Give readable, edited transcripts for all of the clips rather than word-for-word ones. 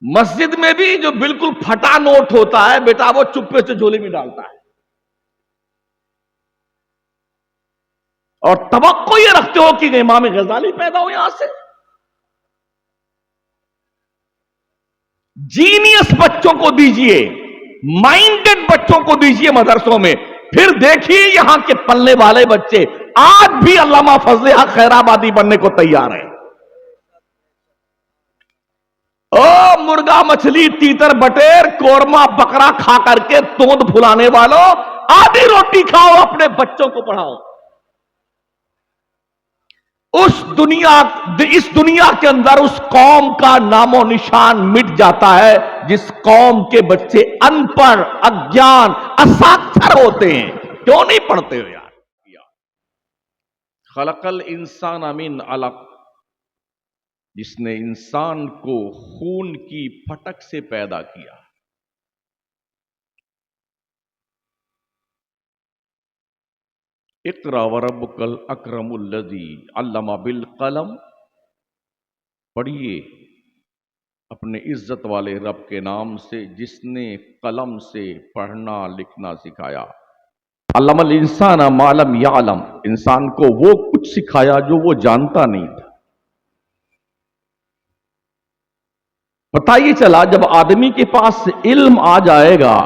مسجد میں بھی جو بالکل پھٹا نوٹ ہوتا ہے بیٹا وہ چپے سے جھولی میں ڈالتا ہے، اور توقع یہ رکھتے ہو کہ امام غزالی پیدا ہو یہاں سے؟ جینیس بچوں کو دیجئے، مائنڈڈ بچوں کو دیجئے مدرسوں میں، پھر دیکھیے یہاں کے پلنے والے بچے آج بھی علامہ فضل حق خیرآبادی بننے کو تیار ہیں۔ او مرغا مچھلی تیتر بٹیر قورمہ بکرا کھا کر کے توند پھلانے والوں، آدھی روٹی کھاؤ، اپنے بچوں کو پڑھاؤ۔ اس دنیا کے اندر اس قوم کا نام و نشان مٹ جاتا ہے جس قوم کے بچے ان پڑھ، اگیان، اساکثر ہوتے ہیں۔ کیوں نہیں پڑھتے ہو یار؟ خلق الانسان من علق، جس نے انسان کو خون کی پھٹک سے پیدا کیا۔ اقرأ وربک الاکرم الذی علم بالقلم، پڑھیے اپنے عزت والے رب کے نام سے جس نے قلم سے پڑھنا لکھنا سکھایا۔ علم الانسان ما لم یعلم، انسان کو وہ کچھ سکھایا جو وہ جانتا نہیں تھا۔ پتہ یہ چلا جب آدمی کے پاس علم آ جائے گا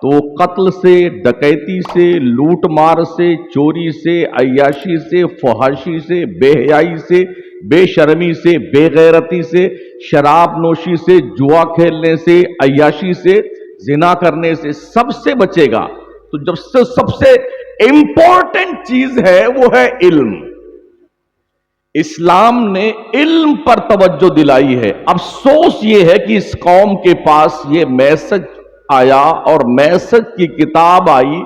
تو قتل سے، ڈکیتی سے، لوٹ مار سے، چوری سے، عیاشی سے، فحاشی سے، بے حیائی سے، بے شرمی سے، بے غیرتی سے، شراب نوشی سے، جوا کھیلنے سے، عیاشی سے، زنا کرنے سے، سب سے بچے گا۔ تو جب سے سب سے امپورٹنٹ چیز ہے وہ ہے علم۔ اسلام نے علم پر توجہ دلائی ہے۔ افسوس یہ ہے کہ اس قوم کے پاس یہ میسج آیا اور میسج کی کتاب آئی،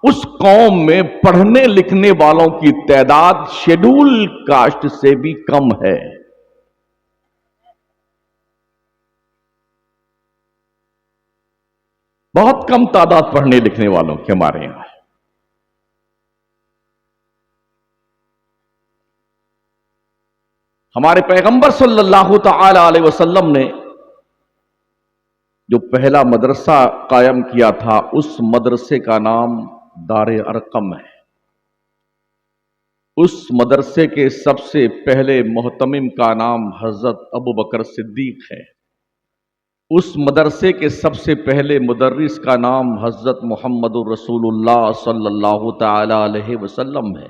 اس قوم میں پڑھنے لکھنے والوں کی تعداد شیڈول کاسٹ سے بھی کم ہے۔ بہت کم تعداد پڑھنے لکھنے والوں کی ہمارے یہاں ہے۔ ہمارے پیغمبر صلی اللہ تعالی علیہ وسلم نے جو پہلا مدرسہ قائم کیا تھا اس مدرسے کا نام دار ارقم ہے۔ اس مدرسے کے سب سے پہلے محتمم کا نام حضرت ابوبکر صدیق ہے۔ اس مدرسے کے سب سے پہلے مدرس کا نام حضرت محمد الرسول اللہ صلی اللہ تعالی علیہ وسلم ہے۔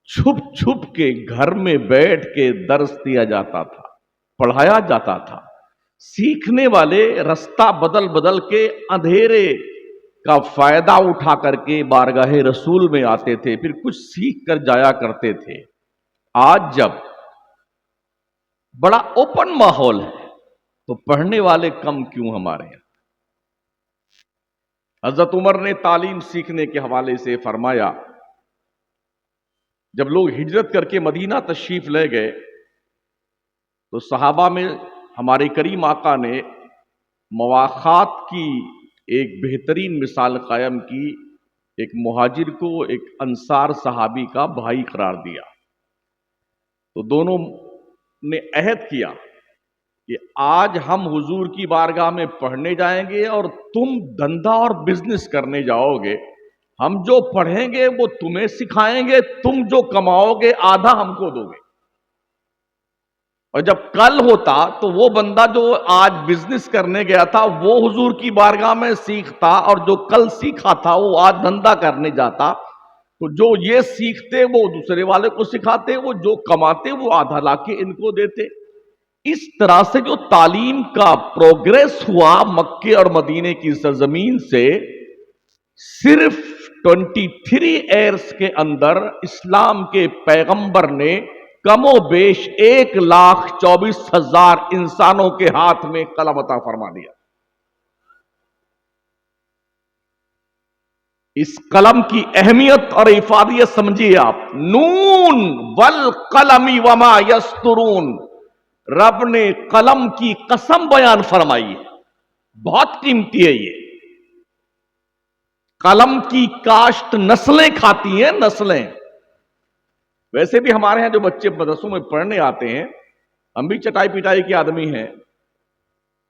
چھپ چھپ کے گھر میں بیٹھ کے درس دیا جاتا تھا، پڑھایا جاتا تھا۔ سیکھنے والے رستہ بدل بدل کے اندھیرے کا فائدہ اٹھا کر کے بارگاہ رسول میں آتے تھے، پھر کچھ سیکھ کر جایا کرتے تھے۔ آج جب بڑا اوپن ماحول ہے تو پڑھنے والے کم کیوں ہمارے یہاں؟ حضرت عمر نے تعلیم سیکھنے کے حوالے سے فرمایا، جب لوگ ہجرت کر کے مدینہ تشریف لے گئے تو صحابہ میں ہمارے کریم آقا نے مواخات کی ایک بہترین مثال قائم کی۔ ایک مہاجر کو ایک انصار صحابی کا بھائی قرار دیا، تو دونوں نے عہد کیا کہ آج ہم حضور کی بارگاہ میں پڑھنے جائیں گے اور تم دھندا اور بزنس کرنے جاؤ گے۔ ہم جو پڑھیں گے وہ تمہیں سکھائیں گے، تم جو کماؤ گے آدھا ہم کو دو گے۔ اور جب کل ہوتا تو وہ بندہ جو آج بزنس کرنے گیا تھا وہ حضور کی بارگاہ میں سیکھتا، اور جو کل سیکھا تھا وہ آج دھندا کرنے جاتا، تو جو یہ سیکھتے وہ دوسرے والے کو سکھاتے، وہ جو کماتے وہ آدھا لا کے ان کو دیتے۔ اس طرح سے جو تعلیم کا پروگریس ہوا مکے اور مدینے کی سرزمین سے، صرف 23 ایئرز کے اندر اسلام کے پیغمبر نے کم و بیش 1,24,000 انسانوں کے ہاتھ میں قلم عطا فرما دیا۔ اس قلم کی اہمیت اور افادیت سمجھیے آپ۔ نون والقلم وما یسطرون، رب نے قلم کی قسم بیان فرمائی ہے، بہت قیمتی ہے یہ۔ قلم کی کاشت نسلیں کھاتی ہیں، نسلیں۔ ویسے بھی ہمارے ہاں جو بچے مدرسوں میں پڑھنے آتے ہیں، ہم بھی چٹائی پٹائی کے آدمی ہیں،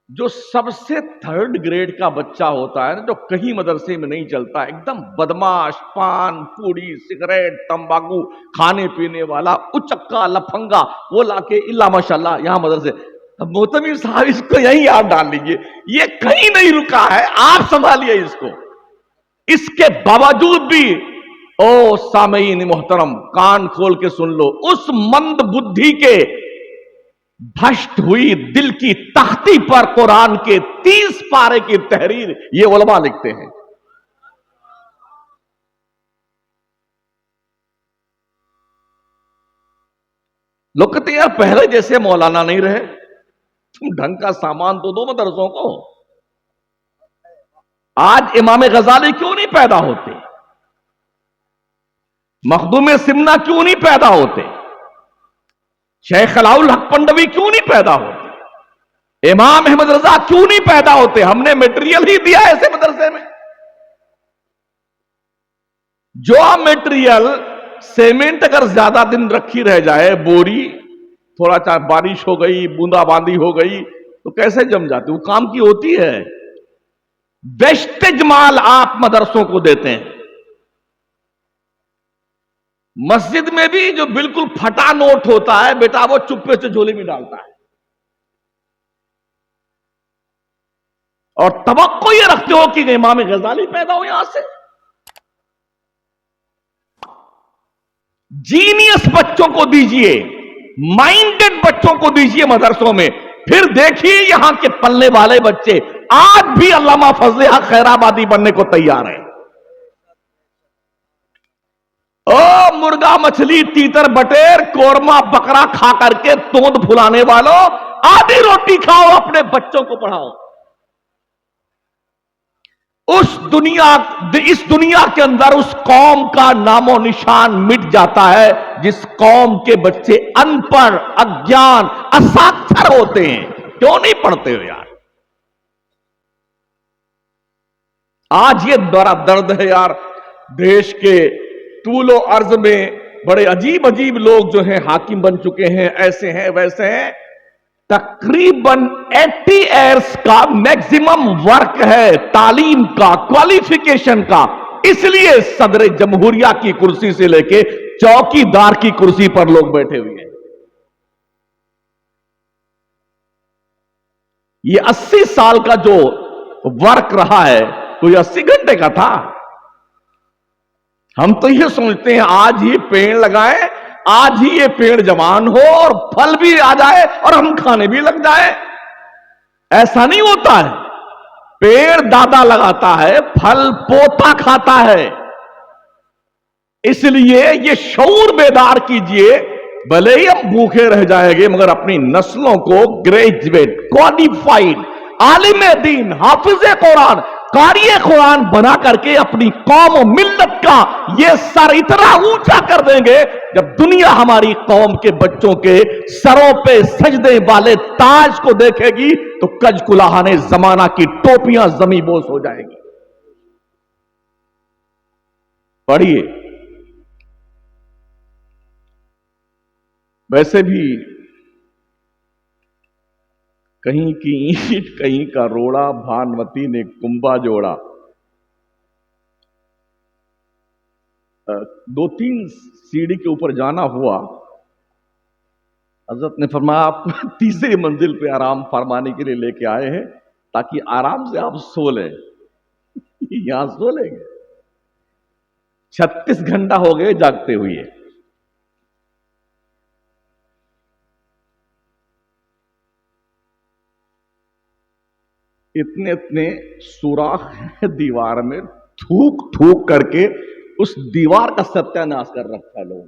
جو سب سے تھرڈ گریڈ کا بچہ ہوتا ہے نا، جو کہیں مدرسے میں نہیں چلتا، ایک دم بدماش، پان پوڑی سگریٹ تمباکو کھانے پینے والا اچکا لفنگا، وہ لا کے اللہ ماشاء اللہ یہاں مدرسے. اب محتمم صاحب اس کو یہیں آپ ڈال لیجئے، یہ کہیں نہیں رکا ہے، آپ سنبھالیے اس کو. اس کے باوجود بھی او سامعین محترم کان کھول کے سن لو، اس مند بدھی کے بھشت ہوئی دل کی تختی پر قرآن کے 30 پارے کی تحریر یہ علماء لکھتے ہیں. لوگ کہتے ہیں یار پہلے جیسے مولانا نہیں رہے، تم ڈھنگ کا سامان تو دو مدرسوں کو. آج امام غزالی کیوں نہیں پیدا ہوتے؟ مخدوم سمنا کیوں نہیں پیدا ہوتے؟ شیخ علاء الحق پنڈوی کیوں نہیں پیدا ہوتے؟ امام احمد رضا کیوں نہیں پیدا ہوتے؟ ہم نے میٹریل ہی دیا ایسے مدرسے میں. جو میٹریل سیمنٹ اگر زیادہ دن رکھی رہ جائے، بوری تھوڑا چاہے بارش ہو گئی، بوندا باندی ہو گئی تو کیسے جم جاتی؟ وہ کام کی ہوتی ہے. ویسٹیج مال آپ مدرسوں کو دیتے ہیں. مسجد میں بھی جو بالکل پھٹا نوٹ ہوتا ہے بیٹا وہ چپے سے جھولی میں ڈالتا ہے، اور توقع یہ رکھتے ہو کہ امام غزالی پیدا ہو یہاں سے. جینیس بچوں کو دیجئے، مائنڈڈ بچوں کو دیجئے مدرسوں میں، پھر دیکھیے یہاں کے پلنے والے بچے آج بھی علامہ فضل حق خیرآبادی بننے کو تیار ہیں. او مرغا مچھلی تیتر بٹیر قورمہ بکرا کھا کر کے توند پھلانے والوں، آدھی روٹی کھاؤ، اپنے بچوں کو پڑھاؤ. اس دنیا کے اندر اس قوم کا نام و نشان مٹ جاتا ہے جس قوم کے بچے ان پڑھ، اگیان، اساکثر ہوتے ہیں. کیوں نہیں پڑھتے ہو یار؟ آج یہ بڑا درد ہے یار، دیش کے طول و عرض میں بڑے عجیب عجیب لوگ جو ہیں حاکم بن چکے ہیں، ایسے ہیں ویسے ہیں. تقریباً 80 ایئرس کا میکسیمم ورک ہے تعلیم کا، کوالیفیکیشن کا. اس لیے صدر جمہوریہ کی کرسی سے لے کے چوکی دار کی کرسی پر لوگ بیٹھے ہوئے ہیں. یہ 80 سال کا جو ورک رہا ہے کوئی 80 گھنٹے کا تھا؟ ہم تو یہ سوچتے ہیں آج ہی پیڑ لگائیں، آج ہی یہ پیڑ جوان ہو اور پھل بھی آ جائے اور ہم کھانے بھی لگ جائے. ایسا نہیں ہوتا ہے. پیڑ دادا لگاتا ہے، پھل پوتا کھاتا ہے. اس لیے یہ شعور بیدار کیجئے، بھلے ہی ہم بھوکے رہ جائیں گے مگر اپنی نسلوں کو گریجویٹ، کوالیفائڈ، عالم دین، حافظ قرآن، قاری قرآن بنا کر کے اپنی قوم و ملت کا یہ سر اتنا اونچا کر دیں گے جب دنیا ہماری قوم کے بچوں کے سروں پہ سجدے والے تاج کو دیکھے گی تو کج کلاہانے زمانہ کی ٹوپیاں زمیں بوس ہو جائیں گی. پڑھیے. ویسے بھی کہیں کی اینٹ کہیں کا روڑا، بھانوتی نے کنبا جوڑا. 2-3 سیڑھی کے اوپر جانا ہوا، حضرت نے فرمایا آپ تیسری منزل پہ آرام فرمانے کے لیے لے کے آئے ہیں تاکہ آرام سے آپ سو لیں. یہاں سو لیں گے؟ 36 گھنٹہ ہو گئے جاگتے ہوئے. اتنے سوراخ ہیں دیوار میں، تھوک تھوک کر کے اس دیوار کا ستیہ ناش کر رکھا ہے لوگ.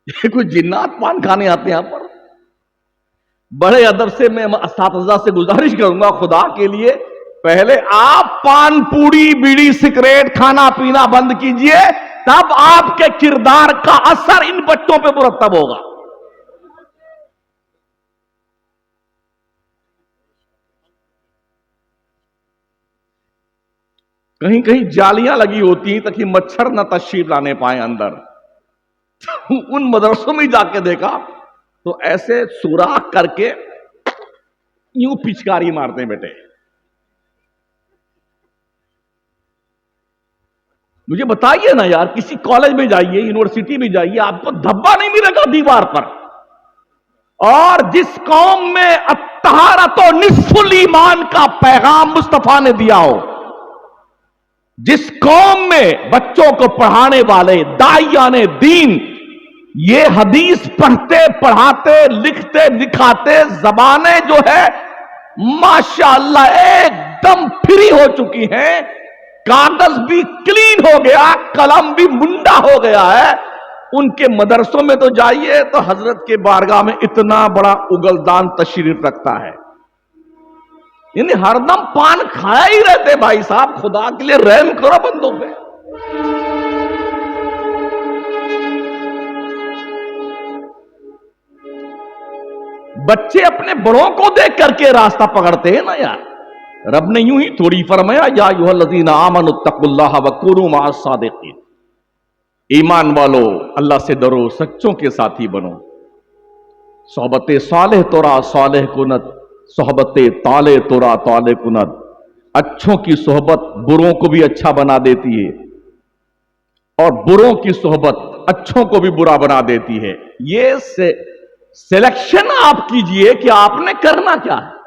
یہ کوئی جنات پان کھانے آتے ہیں یہاں پر. بڑے ادب سے میں اساتذہ سے گزارش کروں گا خدا کے لیے، پہلے آپ پان پوڑی بیڑی سگریٹ کھانا پینا بند کیجئے، تب آپ کے کردار کا اثر ان بچوں پہ مرتب ہوگا. کہیں کہیں جالیاں لگی ہوتی ہیں تاکہ مچھر نہ تشریف لانے پائیں اندر. ان مدرسوں میں جا کے دیکھا تو ایسے سوراخ کر کے یوں پچکاری مارتے ہیں بیٹے. مجھے بتائیے نا یار، کسی کالج میں جائیے، یونیورسٹی میں جائیے، آپ کو دھبا نہیں ملے گا دیوار پر. اور جس قوم میں الطہارۃ نصف الایمان کا پیغام مصطفیٰ نے دیا ہو، جس قوم میں بچوں کو پڑھانے والے داعیان دین یہ حدیث پڑھتے پڑھاتے لکھتے دکھاتے، زبانیں جو ہے ماشاءاللہ ایک دم فری ہو چکی ہیں، کاغذ بھی کلین ہو گیا، قلم بھی منڈا ہو گیا ہے، ان کے مدرسوں میں تو جائیے تو حضرت کے بارگاہ میں اتنا بڑا اگلدان تشریف رکھتا ہے. یعنی ہر دم پان کھایا ہی رہتے. بھائی صاحب خدا کے لیے رحم کرو بندوں پہ. بچے اپنے بڑوں کو دیکھ کر کے راستہ پکڑتے ہیں نا یار. رب نے یوں ہی تھوڑی فرمایا یا ایھا الذین آمنوا اتقوا اللہ وکونوا مع الصادقین، ایمان والو اللہ سے ڈرو، سچوں کے ساتھی بنو. صحبت صالح تورا صالح کنت، صحبت طالع تورا طالع کنت. اچھوں کی صحبت بروں کو بھی اچھا بنا دیتی ہے، اور بروں کی صحبت اچھوں کو بھی برا بنا دیتی ہے. یہ سلیکشن آپ کیجئے کہ آپ نے کرنا کیا ہے.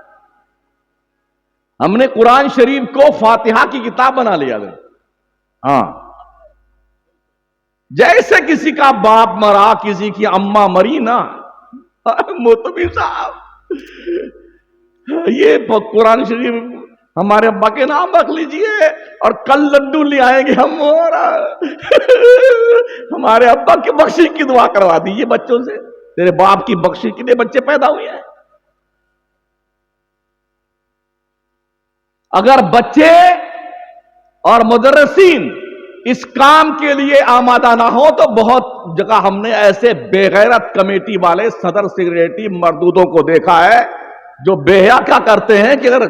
ہم نے قرآن شریف کو فاتحہ کی کتاب بنا لیا ہے. ہاں، جیسے کسی کا باپ مرا، کسی کی اماں مری نا، موتبی صاحب یہ قرآن شریف ہمارے ابا کے نام رکھ لیجئے اور کل لڈو لے آئیں گے ہم، اور ہمارے ابا کی بخشش کی دعا کروا دیجئے بچوں سے. تیرے باپ کی بخشش کے لیے بچے پیدا ہوئے ہیں. اگر بچے اور مدرسین اس کام کے لیے آمادہ نہ ہو تو بہت جگہ ہم نے ایسے بے غیرت کمیٹی والے صدر سیکریٹری مردودوں کو دیکھا ہے جو بے حیا کیا کرتے ہیں کہ اگر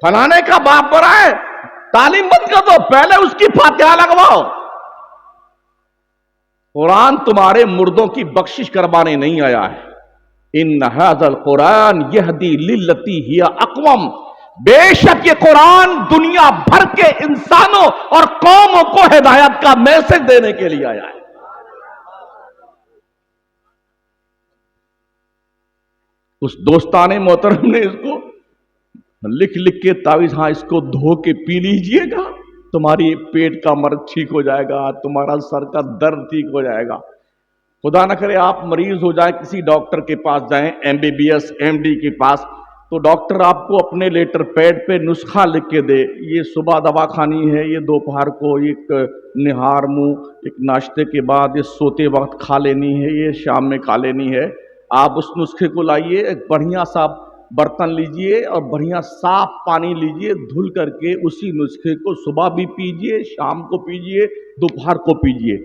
فلانے کا باپ برا ہے تعلیم بند کر دو، پہلے اس کی فاتحہ لگواؤ. قرآن تمہارے مردوں کی بخشش کروانے نہیں آیا ہے. ان ھذا القرآن یہدی للتی ہی اقوم، بے شک یہ قرآن دنیا بھر کے انسانوں اور قوموں کو ہدایت کا میسج دینے کے لیے آیا ہے. اس دوستانے محترم نے اس کو لکھ کے تعویذ، ہاں اس کو دھو کے پی لیجئے گا، تمہاری پیٹ کا مرض ٹھیک ہو جائے گا، تمہارا سر کا درد ٹھیک ہو جائے گا. خدا نہ کرے آپ مریض ہو جائیں، کسی ڈاکٹر کے پاس جائیں، MBBS MD کے پاس، تو ڈاکٹر آپ کو اپنے لیٹر پیڈ پہ نسخہ لکھ کے دے، یہ صبح دوا کھانی ہے، یہ دوپہر کو ایک نہار منہ ایک ناشتے کے بعد، یہ سوتے وقت کھا لینی ہے، یہ شام میں کھا لینی ہے. آپ اس نسخے کو لائیے، ایک بڑھیا سا برتن لیجئے اور بڑھیا صاف پانی لیجئے، دھل کر کے اسی نسخے کو صبح بھی پیجئے، شام کو پیجئے، دوپہر کو پیجئے،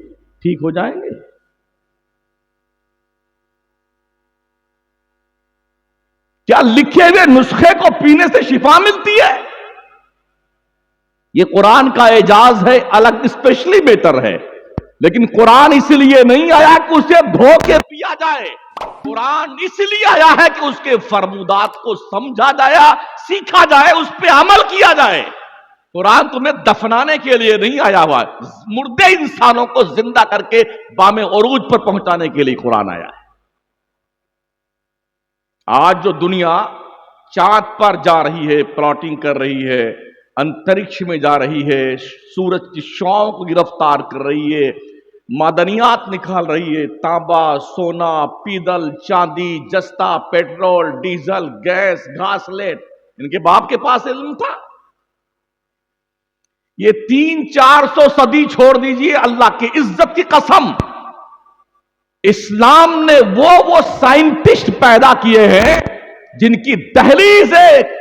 ٹھیک ہو جائیں گے. کیا لکھے ہوئے نسخے کو پینے سے شفا ملتی ہے؟ یہ قرآن کا اعجاز ہے، الگ اسپیشلی بیٹر ہے. لیکن قرآن اس لیے نہیں آیا کہ اسے دھو کے پیا جائے، قرآن اس لیے آیا ہے کہ اس کے فرمودات کو سمجھا جائے، سیکھا جائے، اس پہ عمل کیا جائے. قرآن تمہیں دفنانے کے لیے نہیں آیا ہوا، مردے انسانوں کو زندہ کر کے بام عروج پر پہنچانے کے لیے قرآن آیا ہے. آج جو دنیا چاند پر جا رہی ہے، پلاٹنگ کر رہی ہے، انترکش میں جا رہی ہے، سورج کی شعاؤں کو گرفتار کر رہی ہے، معدنیات نکال رہی ہے، تانبا، سونا، پیدل، چاندی، جستا، پیٹرول، ڈیزل، گیس، گھاس لیٹ، ان کے باپ کے پاس علم تھا. یہ 300-400 صدی چھوڑ دیجئے، اللہ کی عزت کی قسم، اسلام نے وہ سائنٹسٹ پیدا کیے ہیں جن کی دہلیز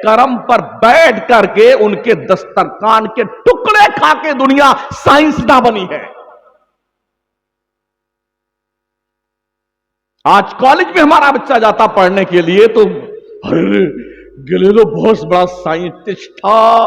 کرم پر بیٹھ کر کے ان کے دسترخوان کے ٹکڑے کھا کے دنیا سائنسداں بنی ہے. آج کالج میں ہمارا بچہ جاتا پڑھنے کے لیے تو گلیلو بہت بڑا سائنٹسٹ تھا،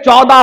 14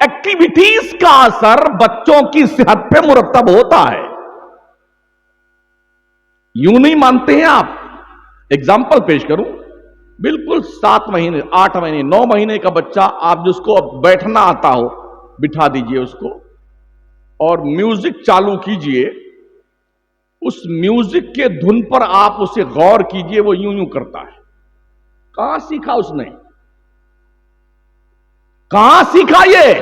ایکٹیویٹیز کا اثر بچوں کی صحت پہ مرتب ہوتا ہے. یوں نہیں مانتے ہیں آپ؟ اگزامپل پیش کروں. بالکل 7 مہینے 8 مہینے 9 مہینے کا بچہ آپ جس کو بیٹھنا آتا ہو بٹھا دیجئے اس کو اور میوزک چالو کیجئے. اس میوزک کے دھن پر آپ اسے غور کیجئے، وہ یوں یوں کرتا ہے. کہاں سیکھا اس نے؟ کہاں سیکھا یہ؟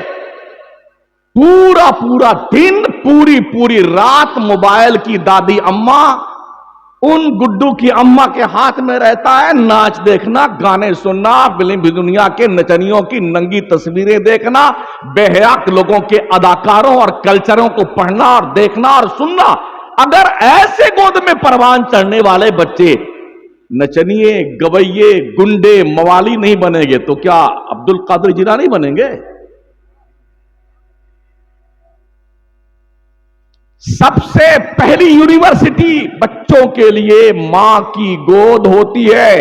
پورا پورا دن پوری رات موبائل کی دادی اماں ان گڈو کی اماں کے ہاتھ میں رہتا ہے. ناچ دیکھنا، گانے سننا، فلم دنیا کے نچنیوں کی ننگی تصویریں دیکھنا، بے حیا لوگوں کے اداکاروں اور کلچروں کو پڑھنا اور دیکھنا اور سننا. اگر ایسے گود میں پروان چڑھنے والے بچے نچنیے، گویے، گنڈے، موالی نہیں بنیں گے تو کیا عبد القادر جیلانی بنیں گے؟ سب سے پہلی یونیورسٹی بچوں کے لیے ماں کی گود ہوتی ہے.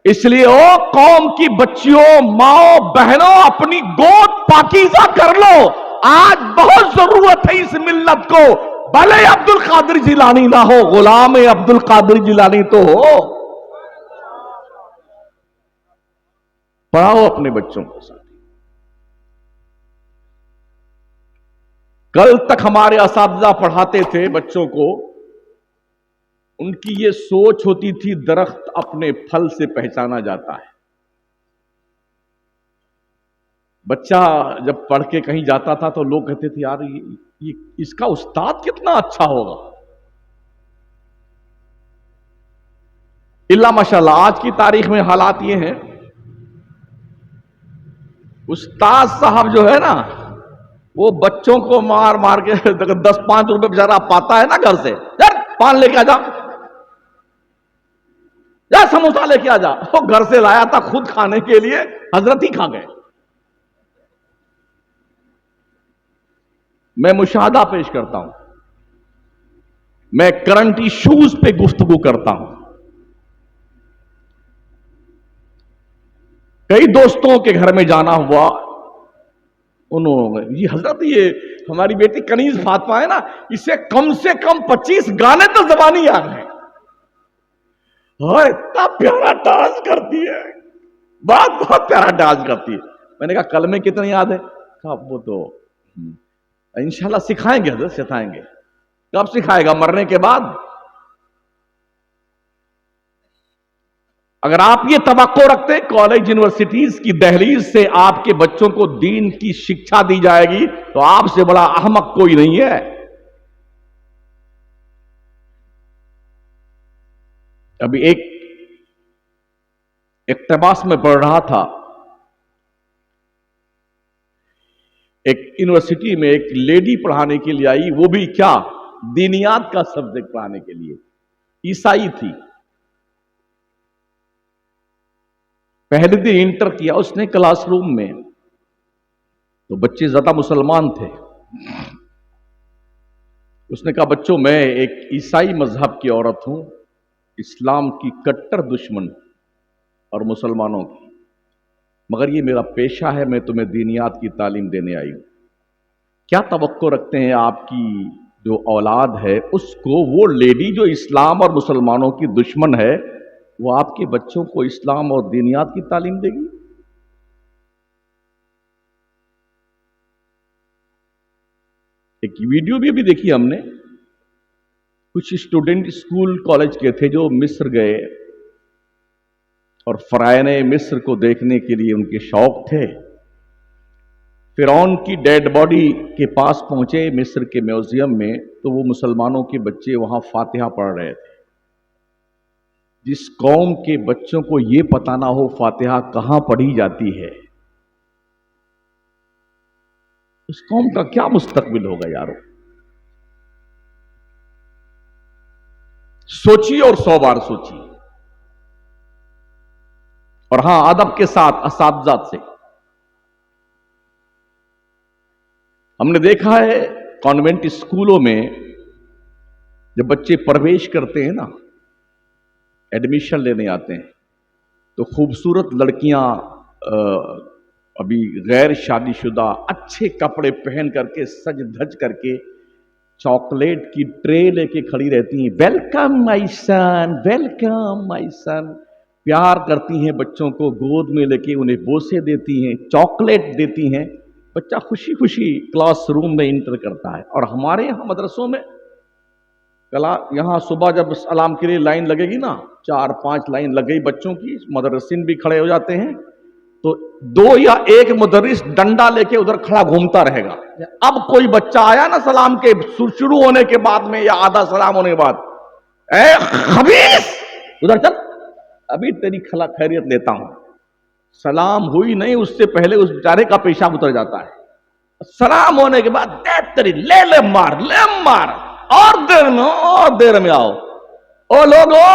اس لیے او قوم کی بچیوں، ماؤں، بہنوں، اپنی گود پاکیزہ کر لو. آج بہت ضرورت ہے اس ملت کو. بھلے عبد القادر جیلانی نہ ہو، غلام عبد القادر جیلانی تو ہو. پڑھاؤ اپنے بچوں کے ساتھ. کل تک ہمارے اساتذہ پڑھاتے تھے بچوں کو، ان کی یہ سوچ ہوتی تھی درخت اپنے پھل سے پہچانا جاتا ہے. بچہ جب پڑھ کے کہیں جاتا تھا تو لوگ کہتے تھے یار اس کا استاد کتنا اچھا ہوگا. اللہ ماشاءاللہ آج کی تاریخ میں حالات یہ ہیں، استاد صاحب جو ہے نا وہ بچوں کو مار مار کے 10-5 روپے بیچارہ پاتا ہے نا گھر سے، یار پان لے کے آ جا، یا سموسا لے کے آ جا. وہ گھر سے لایا تھا خود کھانے کے لیے، حضرت ہی کھا گئے. میں مشاہدہ پیش کرتا ہوں، میں کرنٹ ایشوز پہ گفتگو کرتا ہوں. کئی دوستوں کے گھر میں جانا ہوا، انہوں نے یہ حضرت یہ ہماری بیٹی کنیز فاطمہ ہے نا، اسے کم سے کم 25 گانے تو زبانی یاد ہیں. اتنا پیارا ڈانس کرتی ہے، بہت پیارا ڈانس کرتی ہے. میں نے کہا کلمے کتنے یاد ہے؟ کہا وہ تو انشاءاللہ سکھائیں گے حضرت، سکھائیں گے. کب سکھائے گا؟ مرنے کے بعد. اگر آپ یہ توقع رکھتے کالج یونیورسٹیز کی دہلیز سے آپ کے بچوں کو دین کی شکشا دی جائے گی تو آپ سے بڑا احمق کوئی نہیں ہے. ابھی ایک اقتباس میں پڑھ رہا تھا، ایک یونیورسٹی میں ایک لیڈی پڑھانے کے لیے آئی، وہ بھی کیا دینیات کا سبجیکٹ پڑھانے کے لیے، عیسائی تھی. پہلے دن انٹر کیا اس نے کلاس روم میں، تو بچے زیادہ مسلمان تھے. اس نے کہا بچوں میں ایک عیسائی مذہب کی عورت ہوں، اسلام کی کٹر دشمن اور مسلمانوں کی، مگر یہ میرا پیشہ ہے، میں تمہیں دینیات کی تعلیم دینے آئی ہوں. کیا توقع رکھتے ہیں آپ کی جو اولاد ہے اس کو وہ لیڈی جو اسلام اور مسلمانوں کی دشمن ہے وہ آپ کے بچوں کو اسلام اور دینیات کی تعلیم دے گی؟ ایک ویڈیو بھی دیکھی ہم نے، کچھ اسٹوڈنٹ اسکول کالج کے تھے جو مصر گئے اور فرعون مصر کو دیکھنے کے لیے ان کے شوق تھے. فرعون کی ڈیڈ باڈی کے پاس پہنچے مصر کے میوزیم میں تو وہ مسلمانوں کے بچے وہاں فاتحہ پڑھ رہے تھے. جس قوم کے بچوں کو یہ پتہ نہ ہو فاتحہ کہاں پڑھی جاتی ہے، اس قوم کا کیا مستقبل ہوگا یارو؟ سوچیے اور 100 بار سوچیے. اور ہاں ادب کے ساتھ اساتذہ سے ہم نے دیکھا ہے کانوینٹ اسکولوں میں جب بچے پرویش کرتے ہیں نا، ایڈمیشن لینے آتے ہیں تو خوبصورت لڑکیاں ابھی غیر شادی شدہ اچھے کپڑے پہن کر کے سج دھج کر کے چاکلیٹ کی ٹرے لے کے کھڑی رہتی ہیں، ویلکم مائی سن، ویلکم مائی سن، پیار کرتی ہیں بچوں کو گود میں لے کے، انہیں بوسے دیتی ہیں، چاکلیٹ دیتی ہیں، بچہ خوشی خوشی کلاس روم میں انٹر کرتا ہے۔ اور ہمارے یہاں مدرسوں میں یہاں صبح جب سلام کے لیے لائن لگے گی نا، 4-5 لائن لگ گئی بچوں کی، مدرسین بھی کھڑے ہو جاتے ہیں، تو 2 یا 1 مدرس ڈنڈا لے کے ادھر کھڑا گھومتا رہے گا۔ اب کوئی بچہ آیا نا سلام کے شروع ہونے کے بعد میں یا آدھا سلام ہونے کے بعد، اے خبیث ادھر چل، ابھی تیری خیریت لیتا ہوں۔ سلام ہوئی نہیں اس سے پہلے اس بیچارے کا پیشاب اتر جاتا ہے، سلام ہونے کے بعد تیری لے مار، اور دیر میں آؤ۔ او لوگو،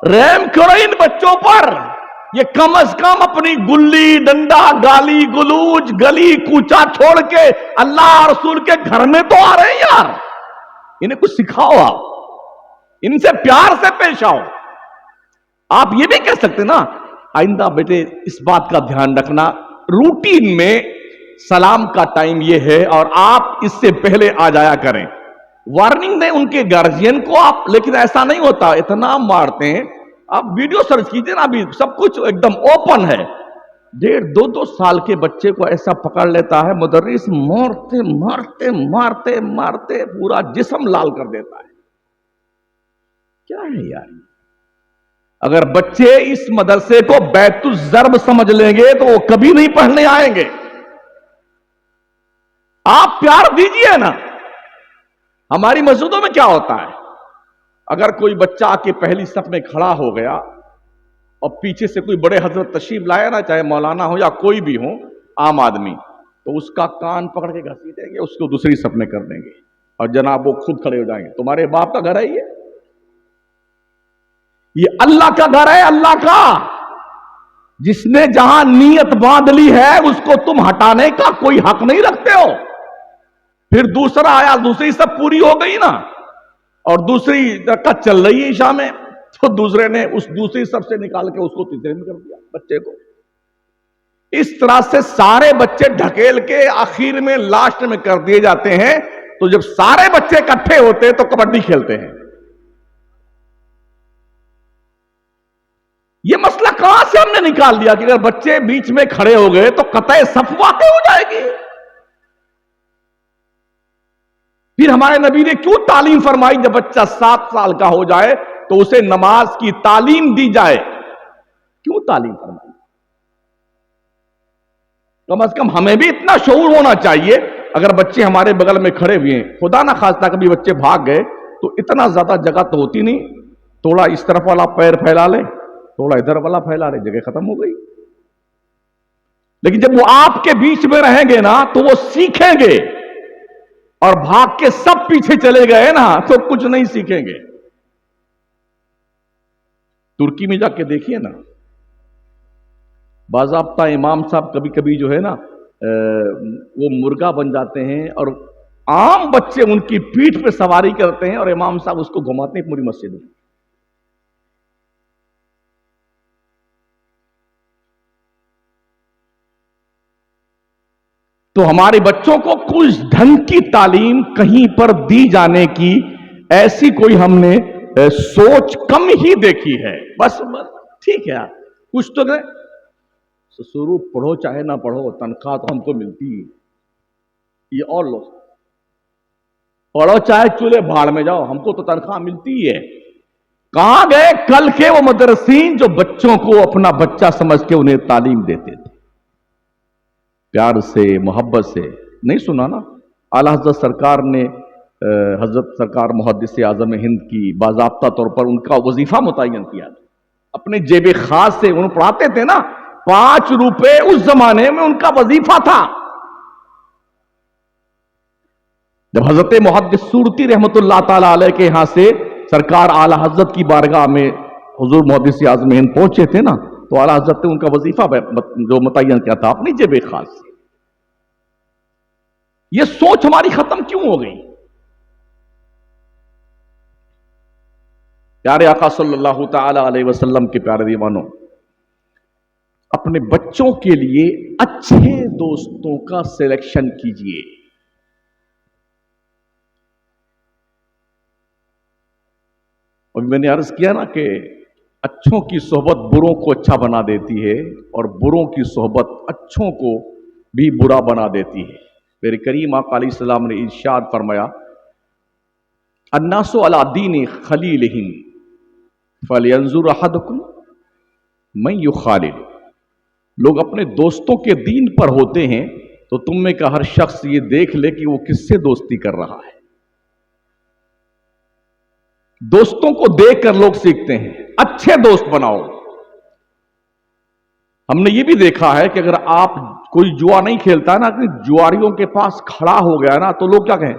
رحم کرو ان بچوں پر، یہ کم از کم اپنی گلی ڈنڈا گالی گلوچ گلی کوچا چھوڑ کے اللہ رسول کے گھر میں تو آ رہے ہیں یار، انہیں کچھ سکھاؤ، آپ ان سے پیار سے پیش آؤ۔ آپ یہ بھی کہہ سکتے نا، آئندہ بیٹے اس بات کا دھیان رکھنا، روٹین میں سلام کا ٹائم یہ ہے اور آپ اس سے پہلے آ جایا کریں، وارننگ دیں ان کے گارجین کو آپ۔ لیکن ایسا نہیں ہوتا، اتنا مارتے ہیں، آپ ویڈیو سرچ کیجئے نا، ابھی سب کچھ ایک دم اوپن ہے، 1.5-2 سال کے بچے کو ایسا پکڑ لیتا ہے مدرس، مارتے مارتے مارتے مارتے پورا جسم لال کر دیتا ہے۔ کیا ہے یار؟ اگر بچے اس مدرسے کو بیت الضرب سمجھ لیں گے تو وہ کبھی نہیں پڑھنے آئیں گے۔ آپ پیار دیجئے نا۔ ہماری مسجدوں میں کیا ہوتا ہے، اگر کوئی بچہ آ کے پہلی صف میں کھڑا ہو گیا اور پیچھے سے کوئی بڑے حضرت تشریف لائے نا، چاہے مولانا ہو یا کوئی بھی ہو عام آدمی، تو اس کا کان پکڑ کے گھسیٹیں گے، اس کو دوسری صف میں کر دیں گے، اور جناب وہ خود کھڑے ہو جائیں گے۔ تمہارے باپ کا گھر ہے یہ اللہ کا گھر ہے، اللہ کا، جس نے جہاں نیت باندھ لی ہے اس کو تم ہٹانے کا کوئی حق نہیں رکھتے ہو۔ پھر دوسرا آیا، دوسری صف پوری ہو گئی نا، اور دوسری رکعت چل رہی ہے عشاء میں، تو دوسرے نے اس دوسری صف سے نکال کے اس کو تیسرے میں کر دیا بچے کو۔ اس طرح سے سارے بچے ڈھکیل کے آخر میں لاسٹ میں کر دیے جاتے ہیں، تو جب سارے بچے اکٹھے ہوتے تو کبڈی کھیلتے ہیں۔ یہ مسئلہ کہاں سے ہم نے نکال دیا کہ اگر بچے بیچ میں کھڑے ہو گئے تو قطع صف واقع ہو جائے گی؟ پھر ہمارے نبی نے کیوں تعلیم فرمائی، جب بچہ 7 سال کا ہو جائے تو اسے نماز کی تعلیم دی جائے؟ کیوں تعلیم فرمائی؟ کم از کم ہمیں بھی اتنا شعور ہونا چاہیے، اگر بچے ہمارے بغل میں کھڑے ہوئے ہیں، خدا نہ خواستہ کبھی بچے بھاگ گئے تو اتنا زیادہ جگہ تو ہوتی نہیں، تھوڑا اس طرف والا پیر پھیلا لے، تھوڑا ادھر والا پھیلا لے، جگہ ختم ہو گئی۔ لیکن جب وہ آپ کے بیچ میں رہیں گے نا تو وہ سیکھیں گے، اور بھاگ کے سب پیچھے چلے گئے نا تو کچھ نہیں سیکھیں گے۔ ترکی میں جا کے دیکھیے نا، باضابطہ امام صاحب کبھی کبھی جو ہے نا وہ مرغا بن جاتے ہیں، اور عام بچے ان کی پیٹھ پہ سواری کرتے ہیں، اور امام صاحب اس کو گھماتے ہیں پوری مسجد میں۔ تو ہمارے بچوں کو کچھ ڈھنگ کی تعلیم کہیں پر دی جانے کی ایسی کوئی ہم نے سوچ کم ہی دیکھی ہے۔ بس ٹھیک ہے، کچھ تو نہیں، شروع پڑھو چاہے نہ پڑھو، تنخواہ تو ہم کو ملتی ہے، یہ اور لوگ پڑھو چاہے چولہے بھاڑ میں جاؤ، ہم کو تو تنخواہ ملتی ہے۔ کہاں گئے کل کے وہ مدرسین جو بچوں کو اپنا بچہ سمجھ کے انہیں تعلیم دیتے تھے، پیار سے محبت سے؟ نہیں سنا نا، اعلیٰ حضرت سرکار نے حضرت سرکار محدث اعظم ہند کی باضابطہ طور پر ان کا وظیفہ متعین کیا تھا، اپنے جیب خاص سے انہوں پڑھاتے تھے نا، 5 روپے اس زمانے میں ان کا وظیفہ تھا۔ جب حضرت محدث سورتی رحمت اللہ تعالی علیہ کے یہاں سے سرکار اعلیٰ حضرت کی بارگاہ میں حضور محدث اعظم ہند پہنچے تھے نا، تو اعلیٰ حضرت نے ان کا وظیفہ جو متعین کیا تھا اپنی جیب خاص سے۔ یہ سوچ ہماری ختم کیوں ہو گئی؟ پیارے آقا صلی اللہ تعالی علیہ وسلم کے پیارے دیوانوں، اپنے بچوں کے لیے اچھے دوستوں کا سلیکشن کیجیے. اور میں نے عرض کیا نا کہ اچھوں کی صحبت بروں کو اچھا بنا دیتی ہے اور بروں کی صحبت اچھوں کو بھی برا بنا دیتی ہے. میرے کریم آقا علیہ السلام نے ارشاد فرمایا الناس علی دین خلیلہم فلینظر احدکم من یخالل. لوگ اپنے دوستوں کے دین پر ہوتے ہیں تو تم میں کا ہر شخص یہ دیکھ لے کہ وہ کس سے دوستی کر رہا ہے. دوستوں کو دیکھ کر لوگ سیکھتے ہیں. اچھے دوست بناؤ. ہم نے یہ بھی دیکھا ہے کہ اگر آپ کوئی جوا نہیں کھیلتا ہے نا کہ جواریوں کے پاس کھڑا ہو گیا نا تو لوگ کیا کہیں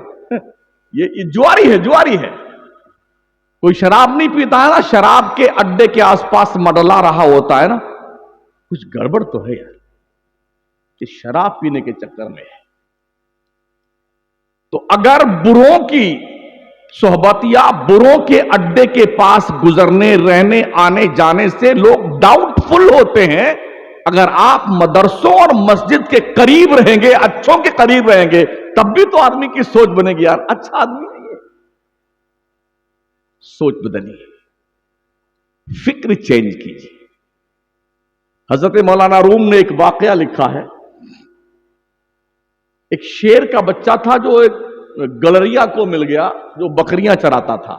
یہ جواری ہے جواری ہے. کوئی شراب نہیں پیتا ہے نا, شراب کے اڈے کے آس پاس مڈلا رہا ہوتا ہے نا, کچھ گڑبڑ تو ہے یار, کہ شراب پینے کے چکر میں ہے. تو اگر بروں کی صحبت یا بروں کے اڈے کے پاس گزرنے رہنے آنے جانے سے لوگ ڈاؤٹ فل ہوتے ہیں, اگر آپ مدرسوں اور مسجد کے قریب رہیں گے, اچھوں کے قریب رہیں گے, تب بھی تو آدمی کی سوچ بنے گی یار اچھا آدمی نہیں ہے. سوچ بدلیے, فکر چینج کیجیے. حضرت مولانا روم نے ایک واقعہ لکھا ہے. ایک شیر کا بچہ تھا جو ایک گلریا کو مل گیا جو بکریاں چراتا تھا.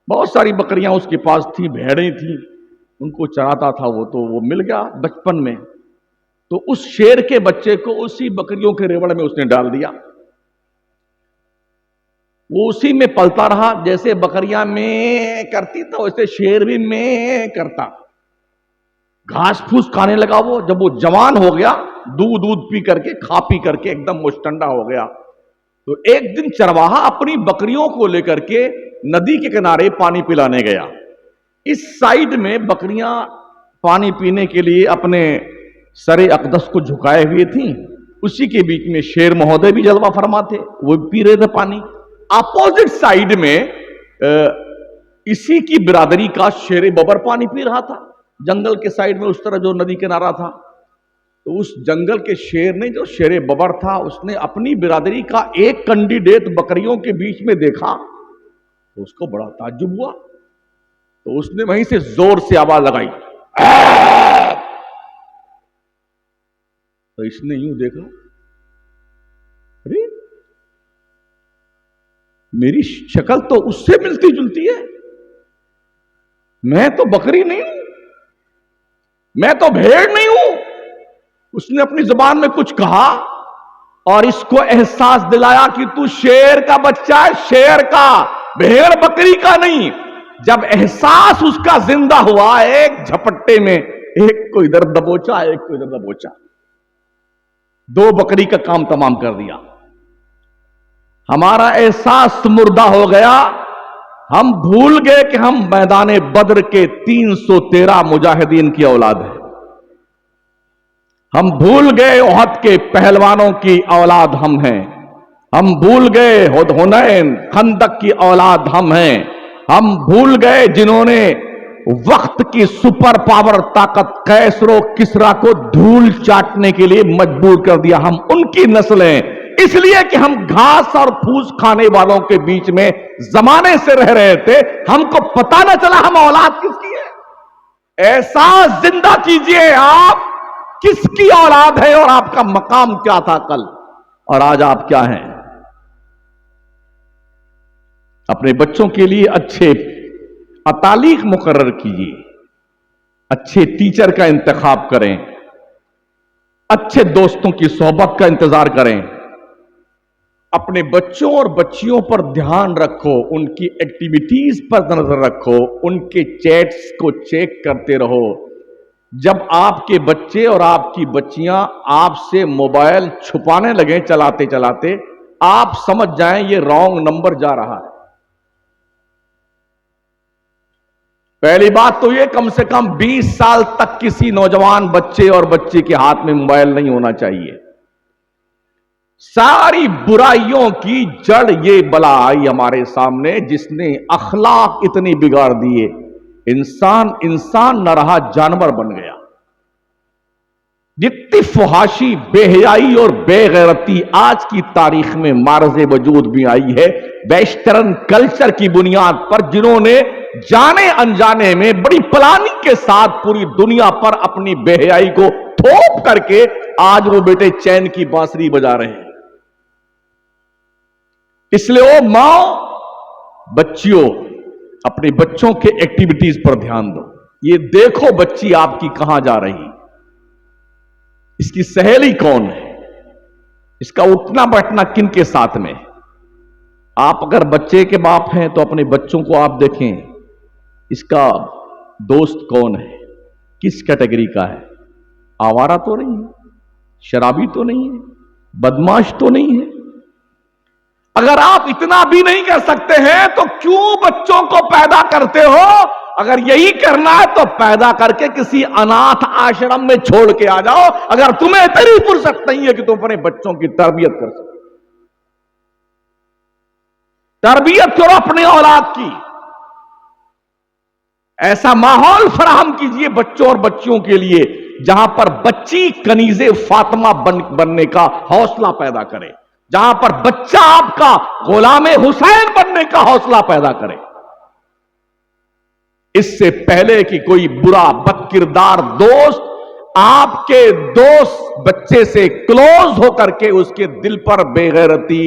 بہت ساری بکریاں اس کے پاس تھیں, بھیڑیں تھیں, ان کو چراتا تھا وہ, تو وہ مل گیا بچپن میں. تو اس شیر کے بچے کو اسی بکریوں کے ریوڑ میں اس نے ڈال دیا. وہ اسی میں پلتا رہا, جیسے بکریاں میں کرتی تھا ویسے شیر بھی میں کرتا. گھاس پھوس کھانے لگا وہ. جب وہ جوان ہو گیا, دودھ پی کر کے کھا پی کر کے ایک دم مشٹنڈا ہو گیا, تو ایک دن چرواہا اپنی بکریوں کو لے کر کے ندی کے کنارے پانی پلانے گیا. اس سائیڈ میں بکریاں پانی پینے کے لیے اپنے سر اقدس کو جھکائے ہوئے تھیں, اسی کے بیچ میں شیر مہودے بھی جلوہ فرما تھے, وہ پی رہے تھے پانی. اپوزٹ سائیڈ میں اسی کی برادری کا شیر ببر پانی پی رہا تھا, جنگل کے سائیڈ میں اس طرح جو ندی کنارہ تھا. تو اس جنگل کے شیر نے, جو شیر ببر تھا, اس نے اپنی برادری کا ایک کنڈیڈیٹ بکریوں کے بیچ میں دیکھا تو اس کو بڑا تعجب ہوا. تو اس نے وہیں سے زور سے آواز لگائی. تو اس نے یوں دیکھا, ارے میری شکل تو اس سے ملتی جلتی ہے, میں تو بکری نہیں ہوں, میں تو بھیڑ نہیں ہوں. اس نے اپنی زبان میں کچھ کہا اور اس کو احساس دلایا کہ تو شیر کا بچہ ہے, شیر کا, بھیڑ بکری کا نہیں. جب احساس اس کا زندہ ہوا, ایک جھپٹے میں ایک کو ادھر دبوچا ایک کو ادھر دبوچا, 2 بکری کا کام تمام کر دیا. ہمارا احساس مردہ ہو گیا. ہم بھول گئے کہ ہم میدان بدر کے 313 مجاہدین کی اولاد ہیں. ہم بھول گئے احد کے پہلوانوں کی اولاد ہم ہیں. ہم بھول گئے حنین خندق کی اولاد ہم ہیں. ہم بھول گئے جنہوں نے وقت کی سپر پاور طاقت کیسر و کسرا کو دھول چاٹنے کے لیے مجبور کر دیا. ہم ان کی نسلیں, اس لیے کہ ہم گھاس اور پھوس کھانے والوں کے بیچ میں زمانے سے رہ رہے تھے, ہم کو پتہ نہ چلا ہم اولاد کس کی ہے. احساس زندہ کیجئے, آپ کس کی اولاد ہے اور آپ کا مقام کیا تھا کل اور آج آپ کیا ہیں. اپنے بچوں کے لیے اچھے اتالیق مقرر کیجیے, اچھے ٹیچر کا انتخاب کریں, اچھے دوستوں کی صحبت کا انتظار کریں. اپنے بچوں اور بچیوں پر دھیان رکھو, ان کی ایکٹیویٹیز پر نظر رکھو, ان کے چیٹس کو چیک کرتے رہو. جب آپ کے بچے اور آپ کی بچیاں آپ سے موبائل چھپانے لگیں چلاتے چلاتے, آپ سمجھ جائیں یہ رانگ نمبر جا رہا ہے. پہلی بات تو یہ, کم سے کم 20 سال تک کسی نوجوان بچے اور بچی کے ہاتھ میں موبائل نہیں ہونا چاہیے. ساری برائیوں کی جڑ یہ بلا آئی ہمارے سامنے جس نے اخلاق اتنی بگاڑ دیے, انسان نہ رہا, جانور بن گیا. جتنی فحاشی، بے حیائی اور بے غیرتی آج کی تاریخ میں معرض وجود بھی آئی ہے، ویسٹرن کلچر کی بنیاد پر، جنہوں نے جانے انجانے میں بڑی پلاننگ کے ساتھ پوری دنیا پر اپنی بے حیائی کو تھوپ کر کے آج وہ بیٹے چین کی بانسری بجا رہے ہیں۔ اس لیے وہ ماں، بچیوں، اپنے بچوں کے ایکٹیویٹیز پر دھیان دو۔ یہ دیکھو بچی آپ کی کہاں جا رہی، اس کی سہیلی کون ہے، اس کا اٹھنا بیٹھنا کن کے ساتھ میں۔ آپ اگر بچے کے باپ ہیں تو اپنے بچوں کو آپ دیکھیں، اس کا دوست کون ہے، کس کیٹیگری کا ہے، آوارہ تو نہیں ہے، شرابی تو نہیں ہے، بدماش تو نہیں ہے۔ اگر آپ اتنا بھی نہیں کر سکتے ہیں تو کیوں بچوں کو پیدا کرتے ہو؟ اگر یہی کرنا ہے تو پیدا کر کے کسی اناتھ آشرم میں چھوڑ کے آ جاؤ، اگر تمہیں اتنی فرصت نہیں ہے کہ تم اپنے بچوں کی تربیت کر سکو۔ تربیت کرو اپنے اولاد کی، ایسا ماحول فراہم کیجئے بچوں اور بچیوں کے لیے جہاں پر بچی کنیز فاطمہ بننے کا حوصلہ پیدا کرے، جہاں پر بچہ آپ کا غلام حسین بننے کا حوصلہ پیدا کرے۔ اس سے پہلے کہ کوئی برا بد کردار دوست آپ کے دوست بچے سے کلوز ہو کر کے اس کے دل پر بے غیرتی،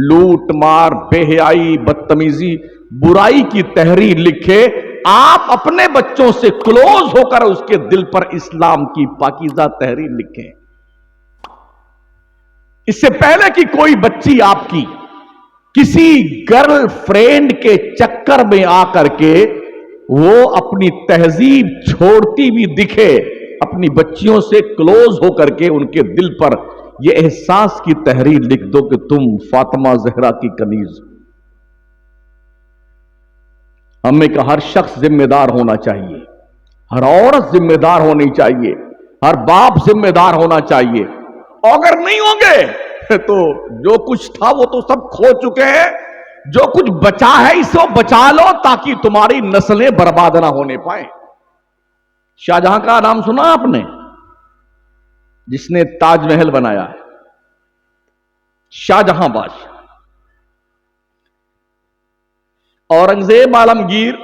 لوٹ مار، بے حیائی، بدتمیزی، برائی کی تحریر لکھے، آپ اپنے بچوں سے کلوز ہو کر اس کے دل پر اسلام کی پاکیزہ تحریر لکھیں۔ اس سے پہلے کہ کوئی بچی آپ کی کسی گرل فرینڈ کے چکر میں آ کر کے وہ اپنی تہذیب چھوڑتی بھی دکھے، اپنی بچیوں سے کلوز ہو کر کے ان کے دل پر یہ احساس کی تحریر لکھ دو کہ تم فاطمہ زہرا کی کنیز۔ ہمیں کا ہر شخص ذمہ دار ہونا چاہیے، ہر عورت ذمہ دار ہونی چاہیے، ہر باپ ذمہ دار ہونا چاہیے۔ اگر نہیں ہوں گے تو جو کچھ تھا وہ تو سب کھو چکے ہیں، جو کچھ بچا ہے اسے بچا لو تاکہ تمہاری نسلیں برباد نہ ہونے پائیں۔ شاہجہاں کا نام سنا آپ نے، جس نے تاج محل بنایا ہے، شاہجہاں بادشاہ۔ اورنگزیب عالمگیر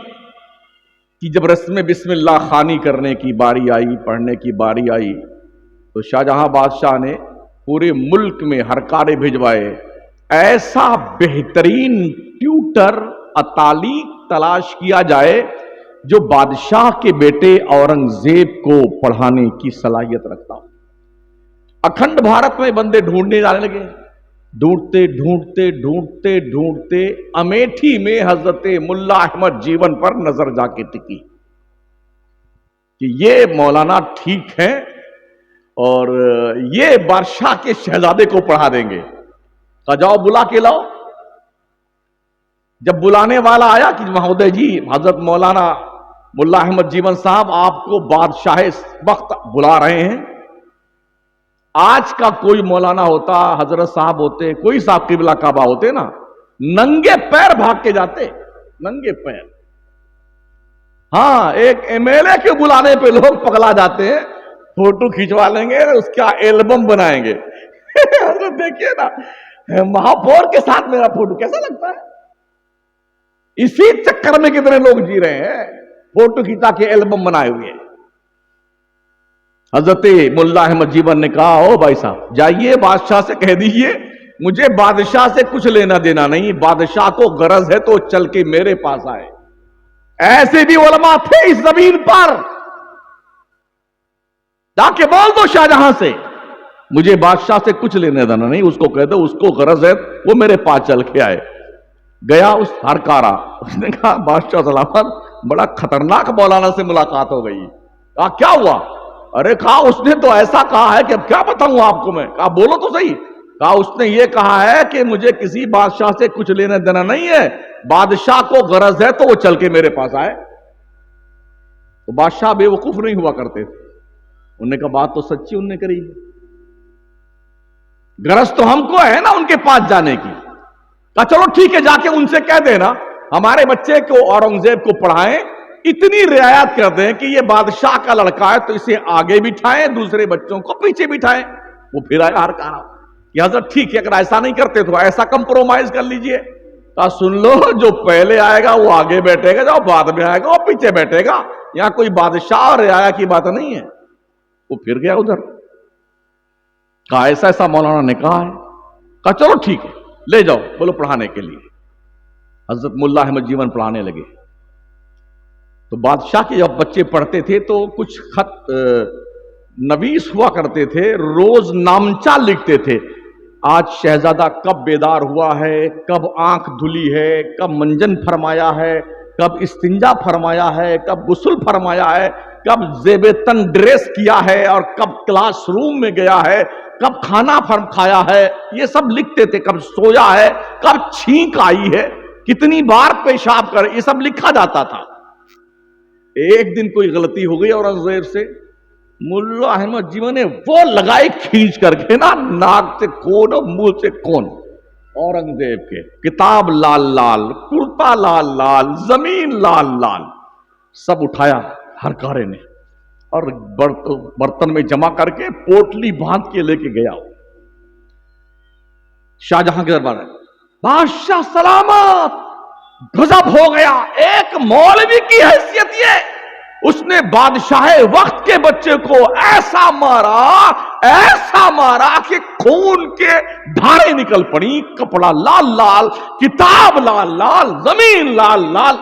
کی جب رسم بسم اللہ خوانی کرنے کی باری آئی، پڑھنے کی باری آئی، تو شاہجہاں بادشاہ نے پورے ملک میں ہرکارے بھجوائے، ایسا بہترین ٹیوٹر اتالیق تلاش کیا جائے جو بادشاہ کے بیٹے اورنگزیب کو پڑھانے کی صلاحیت رکھتا ہو۔ اکھنڈ بھارت میں بندے ڈھونڈنے جانے لگے، ڈھونڈتے ڈھونڈتے ڈھونڈتے ڈھونڈتے امیٹھی میں حضرت ملا احمد جیون پر نظر جا کے ٹکی کہ یہ مولانا ٹھیک ہے اور یہ بادشاہ کے شہزادے کو پڑھا دیں گے، کہا جاؤ بلا کے لاؤ۔ جب بلانے والا آیا کہ مہودے جی حضرت مولانا ملا احمد جیون صاحب آپ کو بادشاہ اس وقت بلا رہے ہیں، آج کا کوئی مولانا ہوتا، حضرت صاحب ہوتے، کوئی صاحب قبلہ کعبہ ہوتے نا، ننگے پیر بھاگ کے جاتے، ننگے پیر۔ ہاں، ایک ایم ایل اے کے بلانے پہ لوگ پگلا جاتے ہیں، فوٹو کھینچوا لیں گے، اس کا ایلبم بنائیں گے۔ حضرت دیکھیے نا، مہاپور کے ساتھ میرا فوٹو کیسا لگتا ہے؟ اسی چکر میں کتنے لوگ جی رہے ہیں، فوٹو کھینچا کے ایلبم بنائے ہوئے۔ حضرت ملا احمد جیون نے کہا او بھائی صاحب جائیے بادشاہ سے کہہ دیجئے مجھے بادشاہ سے کچھ لینا دینا نہیں، بادشاہ کو غرض ہے تو چل کے میرے پاس آئے۔ ایسے بھی علماء تھے اس زمین پر، جا کے بول دو شاہجہاں سے مجھے بادشاہ سے کچھ لینے دینا نہیں، اس کو کہہ دو اس کو غرض ہے وہ میرے پاس چل کے آئے۔ گیا اس ہرکارا، اس نے کہا بادشاہ سلامت بڑا خطرناک مولانا سے ملاقات ہو گئی۔ کہا کیا ہوا؟ ارے کہا اس نے تو ایسا کہا ہے کہ اب کیا بتاؤں آپ کو میں؟ کہا بولو تو صحیح۔ کہا اس نے یہ کہا ہے کہ مجھے کسی بادشاہ سے کچھ لینا دینا نہیں ہے، بادشاہ کو غرض ہے تو وہ چل کے میرے پاس آئے۔ تو بادشاہ بے وقوف نہیں ہوا کرتے تھے، انہوں نے کہا بات تو سچی انہوں نے کری، غرض تو ہم کو ہے نا ان کے پاس جانے کی۔ کہا چلو ٹھیک ہے، جا کے ان سے کہہ دینا ہمارے بچے کو اورنگزیب کو پڑھائیں، اتنی رعایت کرتے ہیں کہ یہ بادشاہ کا لڑکا ہے تو اسے آگے بٹھائیں، دوسرے بچوں کو پیچھے بٹھائیں. وہ پھر آیا ہر کہا کہ حضرت ٹھیک ہے، اگر ایسا نہیں کرتے تو ایسا کمپرومائز کر لیجئے. کہا سن لو، جو پہلے آئے گا وہ آگے بیٹھے گا، جو بعد میں آئے گا وہ پیچھے بیٹھے گا. یہاں کوئی بادشاہ اور رعایا کی بات نہیں ہے. وہ پھر گیا ادھر. کہا ایسا ایسا مولانا نے کہا ہے. کہا چلو ٹھیک ہے، لے جاؤ بولو پڑھانے کے لیے. حضرت ملا احمد جیون پڑھانے لگے. تو بادشاہ کے جب بچے پڑھتے تھے تو کچھ خط نویس ہوا کرتے تھے، روز نامچہ لکھتے تھے. آج شہزادہ کب بیدار ہوا ہے، کب آنکھ دھلی ہے، کب منجن فرمایا ہے، کب استنجا فرمایا ہے، کب غسل فرمایا ہے، کب زیب تن ڈریس کیا ہے، اور کب کلاس روم میں گیا ہے، کب کھانا کھایا ہے. یہ سب لکھتے تھے. کب سویا ہے، کب چھینک آئی ہے، کتنی بار پیشاب کر، یہ سب لکھا جاتا تھا. ایک دن کوئی غلطی ہو گئی اورنگزیب سے. ملا احمد جیون نے وہ لگائی کھینچ کر کے نا، ناک سے کون اور منہ سے کون. اورنگزیب کے کتاب لال لال، کرتا لال لال، زمین لال لال، سب اٹھایا ہر کارے نے اور برتن میں جمع کر کے پوٹلی باندھ کے لے کے گیا شاہجہاں کے دربار میں. بادشاہ سلامت. غضب ہو گیا. ایک مولوی کی حیثیت یہ، اس نے بادشاہ وقت کے بچے کو ایسا مارا کہ خون کے دھارے نکل پڑی. کپڑا لال لال، کتاب لال لال، زمین لال لال.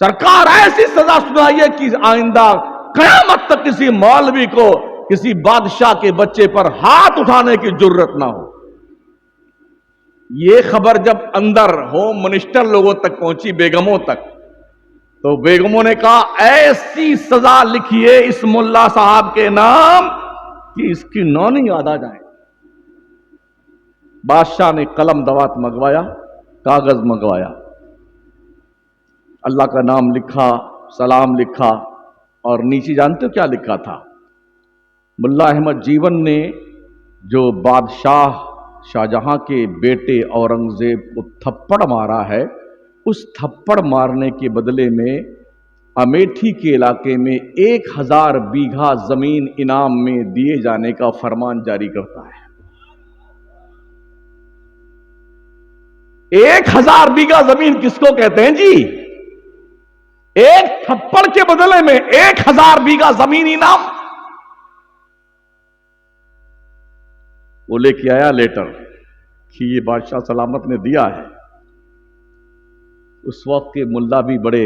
سرکار ایسی سزا سنائیے کہ آئندہ قیامت تک کسی مولوی کو کسی بادشاہ کے بچے پر ہاتھ اٹھانے کی جرت نہ ہو. یہ خبر جب اندر ہوم منسٹر لوگوں تک پہنچی، بیگموں تک، تو بیگموں نے کہا ایسی سزا لکھیے اس ملا صاحب کے نام کہ اس کی نونی یاد آ جائے. بادشاہ نے قلم دوات منگوایا، کاغذ منگوایا، اللہ کا نام لکھا، سلام لکھا، اور نیچے جانتے ہو کیا لکھا تھا؟ ملا احمد جیون نے جو بادشاہ شاہجہاں کے بیٹے اورنگزیب کو تھپڑ مارا ہے، اس تھپڑ مارنے کے بدلے میں امیٹھی کے علاقے میں 1000 بیگھا زمین انعام میں دیے جانے کا فرمان جاری کرتا ہے. 1000 بیگھا زمین کس کو کہتے ہیں جی؟ ایک تھپڑ کے بدلے میں 1000 بیگھا زمین انعام. وہ لے کے آیا لیٹر کہ یہ بادشاہ سلامت نے دیا ہے. اس وقت کے ملا بھی بڑے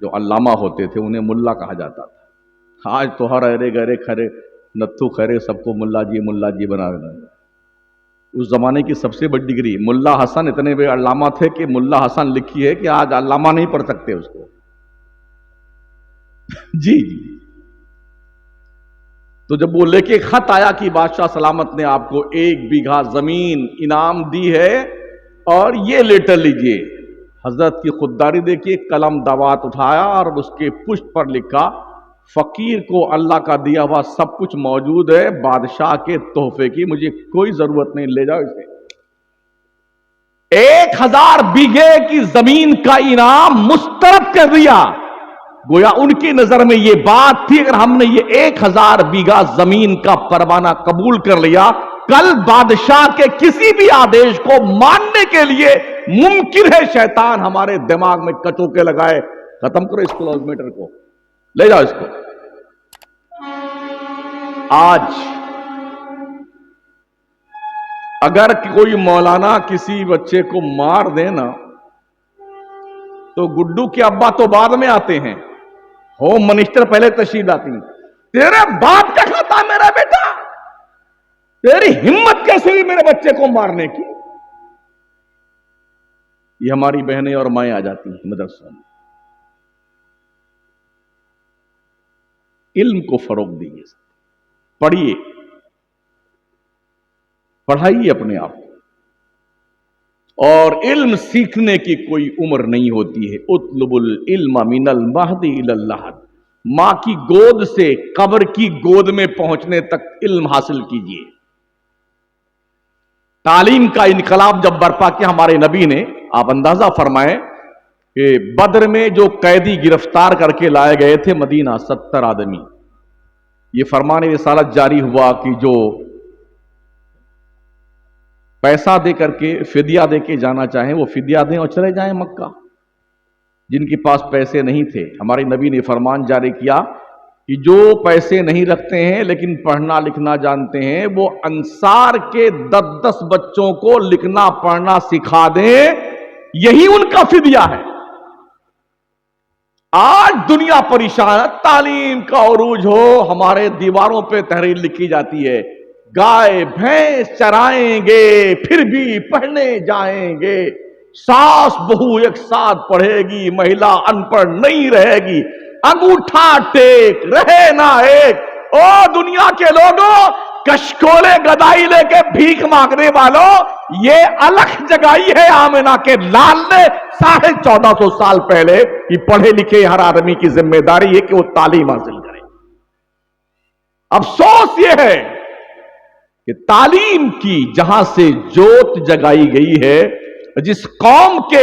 جو علامہ ہوتے تھے انہیں ملا کہا جاتا تھا. آج تو ہر ارے گرے کھرے نتھو کھرے سب کو ملا جی بنا رہے ہیں. اس زمانے کی سب سے بڑی ڈگری ملا حسن اتنے بڑے علامہ تھے کہ ملا حسن لکھی ہے کہ آج علامہ نہیں پڑھ سکتے اس کو. جی تو جب وہ لے کے خط آیا کہ بادشاہ سلامت نے آپ کو 1 بیگھا زمین انعام دی ہے اور یہ لیٹر لیجئے، حضرت کی خودداری دیکھیے. قلم دوات اٹھایا اور اس کے پشت پر لکھا فقیر کو اللہ کا دیا ہوا سب کچھ موجود ہے، بادشاہ کے تحفے کی مجھے کوئی ضرورت نہیں، لے جاؤ اسے. 1000 بیگھے کی زمین کا انعام مسترد کر دیا. گویا ان کی نظر میں یہ بات تھی اگر ہم نے یہ 1000 بیگھا زمین کا پروانہ قبول کر لیا، کل بادشاہ کے کسی بھی آدیش کو ماننے کے لیے ممکن ہے شیطان ہمارے دماغ میں کچوکے لگائے. ختم کرو اس کلوز میٹر کو، لے جاؤ اس کو. آج اگر کوئی مولانا کسی بچے کو مار دے نا تو گڈو کے ابا تو بعد میں آتے ہیں، ہوم منسٹر پہلے تشریف لاتی ہیں. تیرے باپ کا کھاتا میرا بیٹا، تیری ہمت کیسے ہوئی میرے بچے کو مارنے کی؟ یہ ہماری بہنیں اور مائیں آ جاتی ہیں مدرسوں میں. علم کو فروغ دیجیے، پڑھیے، پڑھائیے اپنے آپ کو. اور علم سیکھنے کی کوئی عمر نہیں ہوتی ہے. اطلب العلم من المہد الی اللحد، ماں کی گود سے قبر کی گود میں پہنچنے تک علم حاصل کیجیے. تعلیم کا انقلاب جب برپا کیا ہمارے نبی نے، آپ اندازہ فرمائیں کہ بدر میں جو قیدی گرفتار کر کے لائے گئے تھے مدینہ 70 آدمی، یہ فرمان رسالت جاری ہوا کہ جو پیسہ دے کر کے فدیہ دے کے جانا چاہیں وہ فدیہ دیں اور چلے جائیں مکہ۔ جن کے پاس پیسے نہیں تھے، ہمارے نبی نے فرمان جاری کیا کہ جو پیسے نہیں رکھتے ہیں لیکن پڑھنا لکھنا جانتے ہیں وہ انصار کے 10 بچوں کو لکھنا پڑھنا سکھا دیں، یہی ان کا فدیہ ہے۔ آج دنیا پریشان ہے، تعلیم کا عروج ہو، ہمارے دیواروں پہ تحریر لکھی جاتی ہے، گائے بھینس چرائیں گے پھر بھی پڑھنے جائیں گے، ساس بہو ایک ساتھ پڑھے گی، مہیلا ان پڑھ نہیں رہے گی، انگوٹھا ٹیک رہے نہ ایک۔ او دنیا کے لوگوں، کشکولے گدائی لے کے بھیک مانگنے والوں، یہ الگ جگائی ہے آمنہ کے لال نے 1450 سال پہلے کہ پڑھے لکھے ہر آدمی کی ذمہ داری ہے کہ وہ تعلیم حاصل کرے۔ افسوس یہ ہے کہ تعلیم کی جہاں سے جوت جگائی گئی ہے، جس قوم کے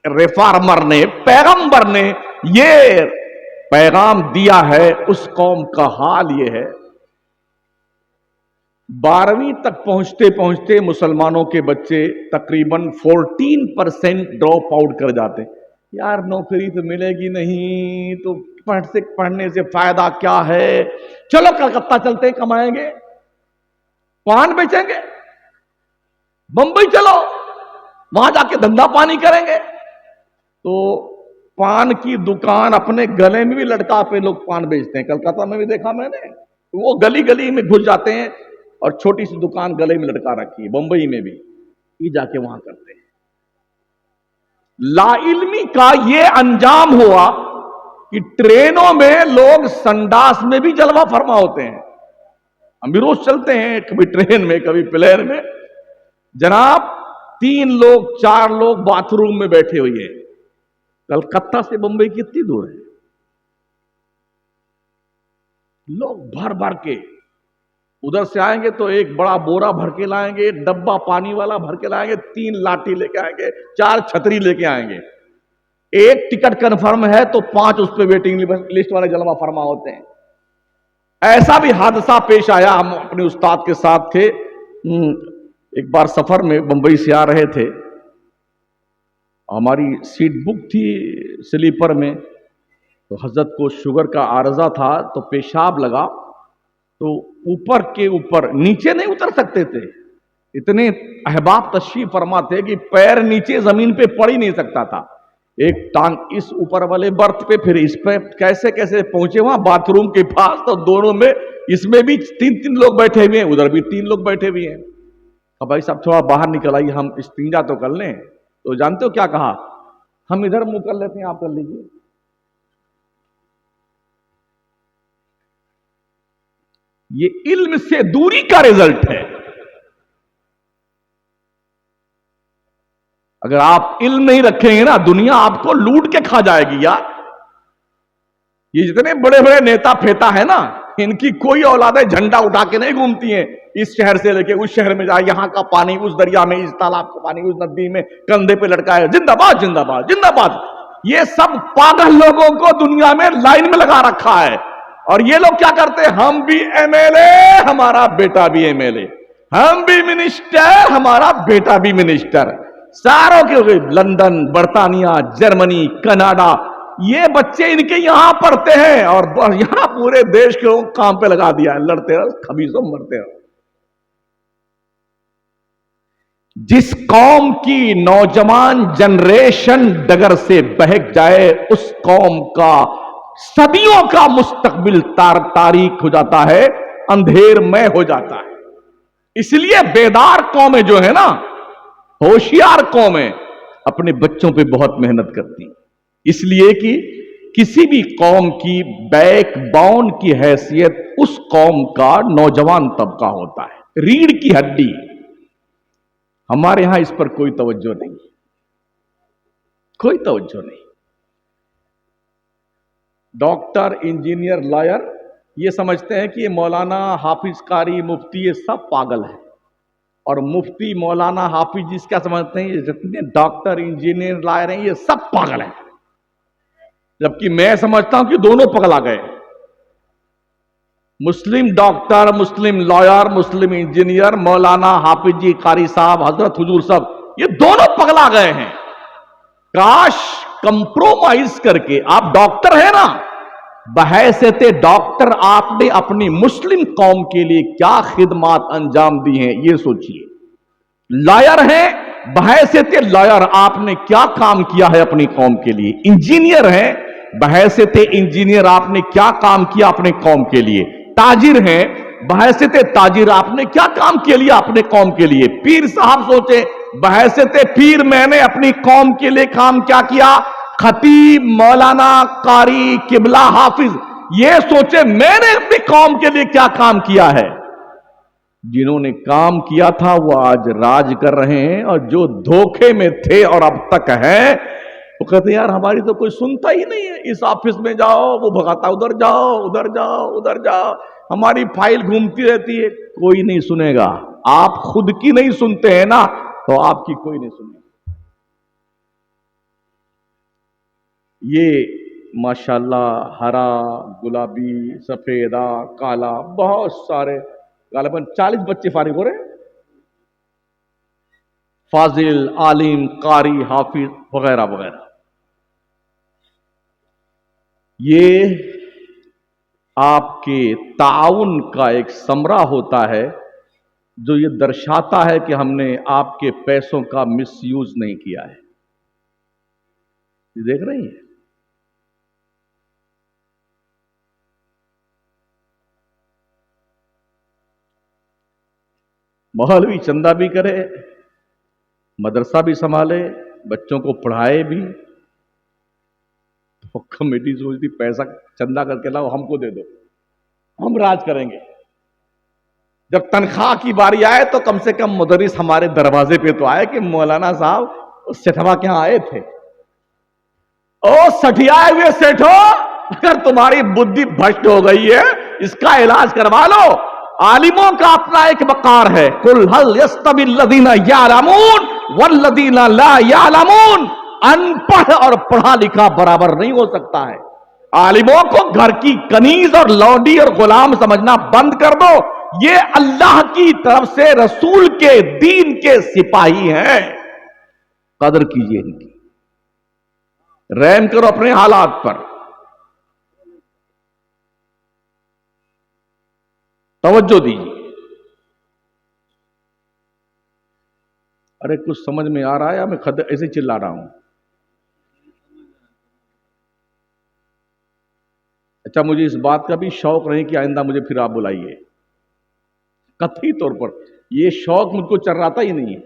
ریفارمر نے، پیغمبر نے یہ پیغام دیا ہے، اس قوم کا حال یہ ہے 12ویں تک پہنچتے پہنچتے مسلمانوں کے بچے تقریباً 14% ڈراپ آؤٹ کر جاتے۔ یار نوکری تو ملے گی نہیں تو پڑھنے سے فائدہ کیا ہے، چلو کلکتہ چلتے کمائیں گے، پان بیچیں گے، بمبئی چلو وہاں جا کے دھندا پانی کریں گے۔ تو پان کی دکان اپنے گلے میں بھی لٹکا پہ لوگ پان بیچتے ہیں، کلکتہ میں بھی دیکھا میں نے، وہ گلی گلی میں گھس جاتے ہیں اور چھوٹی سی دکان گلے میں لٹکا رکھی ہے، بمبئی میں بھی یہ جا کے وہاں کرتے ہیں۔ لا علمی کا یہ انجام ہوا کہ ٹرینوں میں لوگ سنڈاس میں بھی جلوہ فرما ہوتے ہیں۔ ہم بھی روز چلتے ہیں، کبھی ٹرین میں کبھی پلین میں، جناب 3 لوگ 4 لوگ باتھ روم میں بیٹھے ہوئے ہیں۔ کلکتہ سے بمبئی کتنی دور ہے؟ لوگ بھر بھر کے ادھر سے آئیں گے تو ایک بڑا بورا بھر کے لائیں گے، ڈبہ پانی والا بھر کے لائیں گے، 3 لاٹھی لے کے آئیں گے، 4 چھتری لے کے آئیں گے۔ ایک ٹکٹ کنفرم ہے تو 5 اس پہ ویٹنگ لسٹ والے جلوہ فرما ہوتے ہیں۔ ایسا بھی حادثہ پیش آیا، ہم اپنے استاد کے ساتھ تھے، ایک بار سفر میں بمبئی سے آ رہے تھے، ہماری سیٹ بک تھی سلیپر میں، تو حضرت کو شوگر کا عارضہ تھا تو پیشاب لگا، تو اوپر کے اوپر نیچے نہیں اتر سکتے تھے، اتنے احباب تشریف فرما تھے کہ پیر نیچے زمین پہ پڑ ہی نہیں سکتا تھا، ایک ٹانگ اس اوپر والے برتھ پہ پھر اس پہ، کیسے کیسے پہنچے وہاں باتھ روم کے پاس، تو دونوں میں اس میں بھی 3 لوگ بیٹھے ہوئے ہیں، ادھر بھی 3 لوگ بیٹھے ہوئے ہیں۔ اب بھائی صاحب تھوڑا باہر نکل آئیے، ہم استنجا تو کر لیں۔ تو جانتے ہو کیا کہا؟ ہم ادھر منہ کر لیتے ہیں، آپ کر لیجیے۔ یہ علم سے دوری کا رزلٹ ہے۔ اگر آپ علم نہیں رکھیں گے نا، دنیا آپ کو لوٹ کے کھا جائے گی یار۔ یہ جتنے بڑے بڑے نیتا پھیتا ہے نا، ان کی کوئی اولادیں جھنڈا اٹھا کے نہیں گھومتی ہیں، اس شہر سے لے کے اس شہر میں جائے، یہاں کا پانی اس دریا میں، اس تالاب کا پانی اس ندی میں، کندھے پہ لٹکائے زندہ باد زندہ باد زندہ باد۔ یہ سب پاگل لوگوں کو دنیا میں لائن میں لگا رکھا ہے، اور یہ لوگ کیا کرتے ہیں؟ ہم بھی ایم ایل اے، ہمارا بیٹا بھی ایم ایل اے، ہم بھی منسٹر، ہمارا بیٹا بھی منسٹر، ساروں کے لندن، برطانیہ، جرمنی، کینیڈا، یہ بچے ان کے یہاں پڑھتے ہیں، اور یہاں پورے دیش کے لوگ کام پہ لگا دیا ہے، لڑتے رہو خبیثوں مرتے رہو۔ جس قوم کی نوجوان جنریشن ڈگر سے بہک جائے، اس قوم کا صدیوں کا مستقبل تاریک ہو جاتا ہے، اندھیر میں ہو جاتا ہے۔ اس لیے بیدار قومیں جو ہے نا، ہوشیار قومیں اپنے بچوں پہ بہت محنت کرتی ہیں، اس لیے کہ کسی بھی قوم کی بیک باؤن کی حیثیت اس قوم کا نوجوان طبقہ ہوتا ہے، ریڑھ کی ہڈی۔ ہمارے ہاں اس پر کوئی توجہ نہیں، کوئی توجہ نہیں۔ ڈاکٹر، انجینئر، لائر یہ سمجھتے ہیں کہ یہ مولانا، حافظ، قاری، مفتی یہ سب پاگل ہیں، اور مفتی مولانا حافظ جس کا سمجھتے ہیں یہ جتنے ڈاکٹر انجینئر لائے رہے ہیں یہ سب پاگل ہیں، جبکہ میں سمجھتا ہوں کہ دونوں پگلا گئے، مسلم ڈاکٹر، مسلم لائر، مسلم انجینئر، مولانا حافظ جی قاری صاحب، حضرت حضور صاحب، یہ دونوں پگلا گئے ہیں۔ کاش کمپرومائز کر کے، آپ ڈاکٹر ہیں نا، بحیثیت ڈاکٹر آپ نے اپنی مسلم قوم کے لیے کیا خدمات انجام دی ہیں یہ سوچئے۔ لائر ہیں، بحیثیت لائر آپ نے کیا کام کیا ہے اپنی قوم کے لیے۔ انجینئر ہیں، بحیثیت انجینئر آپ نے کیا کام کیا اپنے قوم کے لیے۔ تاجر ہیں، بحیثیت تاجر آپ نے کیا کام کیا لیا اپنے قوم کے لیے۔ پیر صاحب سوچے، بحیثیت پیر میں نے اپنی قوم کے لیے کام کیا کیا۔ خطیب، مولانا، قاری، قبلہ، حافظ یہ سوچے میں نے اپنی قوم کے لیے کیا کام کیا ہے۔ جنہوں نے کام کیا تھا وہ آج راج کر رہے ہیں، اور جو دھوکے میں تھے اور اب تک ہیں وہ کہتے ہیں یار ہماری تو کوئی سنتا ہی نہیں ہے، اس آفس میں جاؤ وہ بھگاتا ادھر جاؤ ادھر جاؤ ادھر جاؤ، ہماری فائل گھومتی رہتی ہے، کوئی نہیں سنے گا۔ آپ خود کی نہیں سنتے ہیں نا تو آپ کی کوئی نہیں سنے گا۔ یہ ماشاءاللہ ہرا، گلابی، سفیدہ، کالا، بہت سارے، غالباً 40 بچے فارغ ہو رہے ہیں، فاضل، عالم، قاری، حافظ وغیرہ وغیرہ۔ یہ آپ کے تعاون کا ایک ثمرہ ہوتا ہے جو یہ درشاتا ہے کہ ہم نے آپ کے پیسوں کا مس یوز نہیں کیا ہے۔ یہ دیکھ رہے ہیں، مولوی چندہ بھی کرے، مدرسہ بھی سنبھالے، بچوں کو پڑھائے بھی، تو کمیٹی سوچتی پیسہ چندہ کر کے لاؤ ہم کو دے دو، ہم راج کریں گے۔ جب تنخواہ کی باری آئے تو کم سے کم مدرس ہمارے دروازے پہ تو آئے کہ مولانا صاحب سیٹھوا کیا آئے تھے۔ او سٹھیائے ہوئے سیٹھو، اگر تمہاری بدھی بھشٹ ہو گئی ہے اس کا علاج کروا لو۔ عالموں کا اپنا ایک وقار ہے، قل هل يستوي الذين يعلمون والذين لا يعلمون۔ ان پڑھ اور پڑھا لکھا برابر نہیں ہو سکتا ہے۔ عالموں کو گھر کی کنیز اور لونڈی اور غلام سمجھنا بند کر دو، یہ اللہ کی طرف سے رسول کے دین کے سپاہی ہیں، قدر کیجئے ان کی، رحم کرو اپنے حالات پر، توجہ دیجیے۔ ارے کچھ سمجھ میں آ رہا ہے یا میں ایسے چلا رہا ہوں؟ اچھا، مجھے اس بات کا بھی شوق نہیں کہ آئندہ مجھے پھر آپ بلائیے، قطعی طور پر یہ شوق مجھ کو چرراتا ہی نہیں ہے۔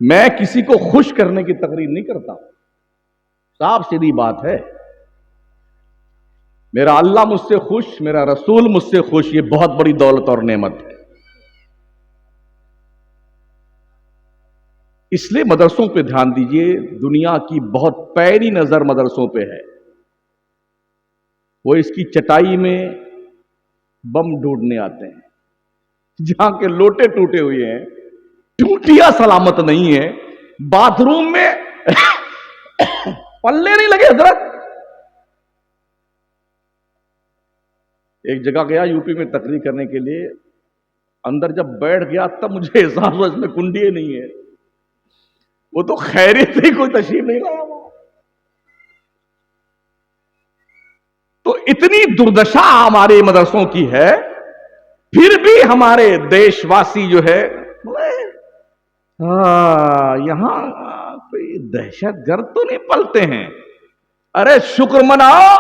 میں کسی کو خوش کرنے کی تقریر نہیں کرتا، صاف سیدھی بات ہے۔ میرا اللہ مجھ سے خوش، میرا رسول مجھ سے خوش، یہ بہت بڑی دولت اور نعمت ہے۔ اس لیے مدرسوں پہ دھیان دیجئے، دنیا کی بہت پیری نظر مدرسوں پہ ہے، وہ اس کی چٹائی میں بم ڈھونڈنے آتے ہیں، جہاں کے لوٹے ٹوٹے ہوئے ہیں، ٹوٹیاں سلامت نہیں ہے، باتھ روم میں پلے نہیں لگے حضرت۔ ایک جگہ گیا یو پی میں تقریر کرنے کے لیے، اندر جب بیٹھ گیا تب مجھے احساس ہوا اس میں کنڈی نہیں ہے، وہ تو خیریت سے کوئی تشریف نہیں لایا۔ تو اتنی دردشا ہمارے مدرسوں کی ہے، پھر بھی ہمارے دیش واسی جو ہے یہاں کوئی دہشت گرد تو نہیں پلتے ہیں۔ ارے شکر مناؤ،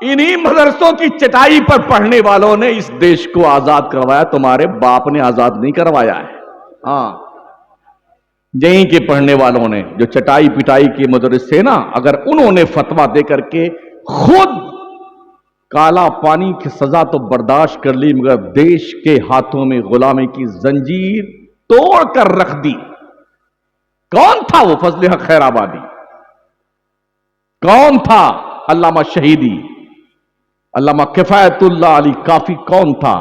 انہی مدرسوں کی چٹائی پر پڑھنے والوں نے اس دیش کو آزاد کروایا، تمہارے باپ نے آزاد نہیں کروایا ہے۔ ہاں، یہیں کے پڑھنے والوں نے، جو چٹائی پٹائی کے مدرس تھے نا، اگر انہوں نے فتویٰ دے کر کے خود کالا پانی کی سزا تو برداشت کر لی، مگر دیش کے ہاتھوں میں غلامی کی زنجیر توڑ کر رکھ دی۔ کون تھا وہ فضل حق خیر آبادی؟ کون تھا علامہ شہیدی؟ علامہ کفایت اللہ علی کافی کون تھا؟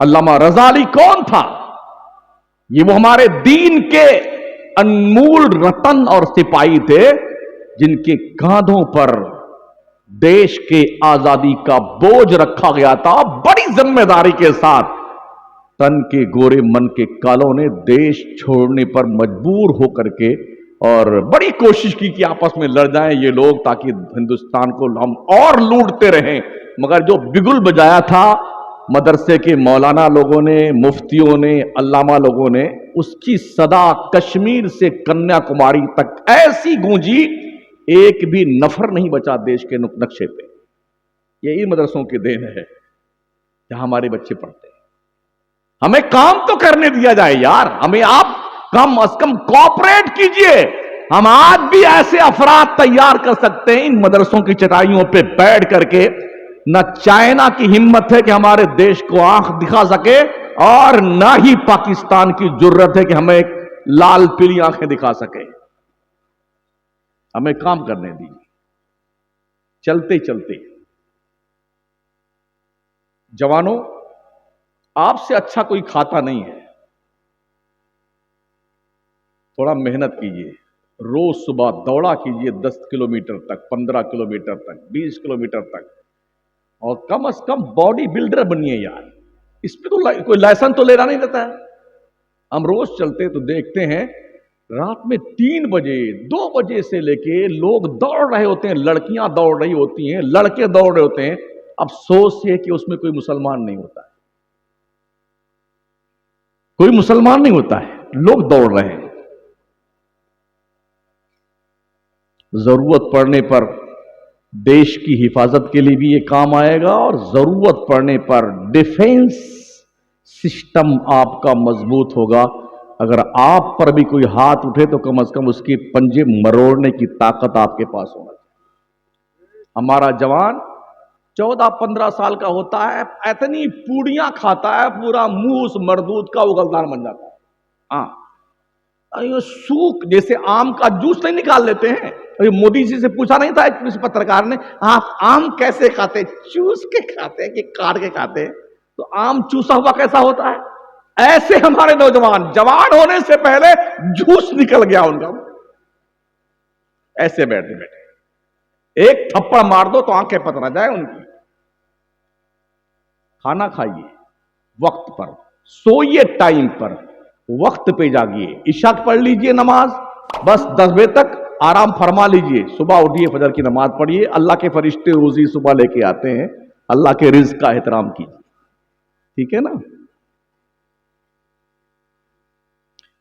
علامہ رضا علی کون تھا؟ یہ وہ ہمارے دین کے انمول رتن اور سپاہی تھے جن کے کاندھوں پر دیش کے آزادی کا بوجھ رکھا گیا تھا بڑی ذمہ داری کے ساتھ۔ تن کے گورے من کے کالوں نے دیش چھوڑنے پر مجبور ہو کر کے اور بڑی کوشش کی کہ آپس میں لڑ جائیں یہ لوگ تاکہ ہندوستان کو ہم اور لوٹتے رہیں، مگر جو بگل بجایا تھا مدرسے کے مولانا لوگوں نے، مفتیوں نے، علامہ لوگوں نے، اس کی صدا کشمیر سے کنیا کماری تک ایسی گونجی ایک بھی نفر نہیں بچا دیش کے نقشے پہ۔ یہی مدرسوں کی دین ہے جہاں ہمارے بچے پڑھتے ہیں۔ ہمیں کام تو کرنے دیا جائے یار، ہمیں آپ کم از کم کوآپریٹ کیجئے۔ ہم آج بھی ایسے افراد تیار کر سکتے ہیں ان مدرسوں کی چٹائیوں پہ بیٹھ کر کے، نہ چائنا کی ہمت ہے کہ ہمارے دیش کو آنکھ دکھا سکے اور نہ ہی پاکستان کی جرت ہے کہ ہمیں لال پیلی آنکھیں دکھا سکے۔ ہمیں کام کرنے دیجیے۔ چلتے چلتے جوانوں، آپ سے اچھا کوئی کھاتا نہیں ہے۔ تھوڑا محنت کیجیے، روز صبح دوڑا کیجیے 10 کلومیٹر تک، 15 کلومیٹر تک، 20 کلومیٹر تک، اور کم از کم باڈی بلڈر بنیے یار۔ اس پہ تو کوئی لائسنس تو لینا نہیں دیتا ہے۔ ہم روز چلتے تو دیکھتے ہیں رات میں 3 بجے 2 بجے سے لے کے لوگ دوڑ رہے ہوتے ہیں، لڑکیاں دوڑ رہی ہوتی ہیں، لڑکے دوڑ رہے ہوتے ہیں۔ افسوس یہ کہ اس میں کوئی مسلمان نہیں ہوتا ہے، کوئی مسلمان نہیں ہوتا ہے، لوگ دوڑ رہے ہیں۔ ضرورت پڑنے پر دیش کی حفاظت کے لیے بھی یہ کام آئے گا، اور ضرورت پڑنے پر ڈیفنس سسٹم آپ کا مضبوط ہوگا۔ اگر آپ پر بھی کوئی ہاتھ اٹھے تو کم از کم اس کے پنجے مروڑنے کی طاقت آپ کے پاس ہونا چاہیے۔ ہمارا جوان 14-15 سال کا ہوتا ہے، اتنی پوڑیاں کھاتا ہے، پورا منہ اس مردود کا اگلدان بن جاتا ہے۔ ہاں، سوکھ جیسے آم کا جوس نہیں نکال لیتے ہیں۔ مودی جی سے پوچھا نہیں تھا کسی پترکار نے، آپ آم کیسے کھاتے؟ چوس کے کھاتے کہ کاٹ کے کھاتے؟ تو آم چوسا ہوا کیسا ہوتا ہے؟ ایسے ہمارے نوجوان جوان ہونے سے پہلے جوس نکل گیا ان کا، ایسے بیٹھے بیٹھے ایک تھپڑ مار دو تو آنکھیں پترا جائے ان کی۔ کھانا کھائیے وقت پر، سوئیے ٹائم پر، وقت پہ جاگیے، عشاء پڑھ لیجئے نماز، بس 10 بجے تک آرام فرما لیجئے، صبح اٹھیے فجر کی نماز پڑھیے، اللہ کے فرشتے روزی صبح لے کے آتے ہیں، اللہ کے رزق کا احترام کیجیے، ٹھیک ہے نا؟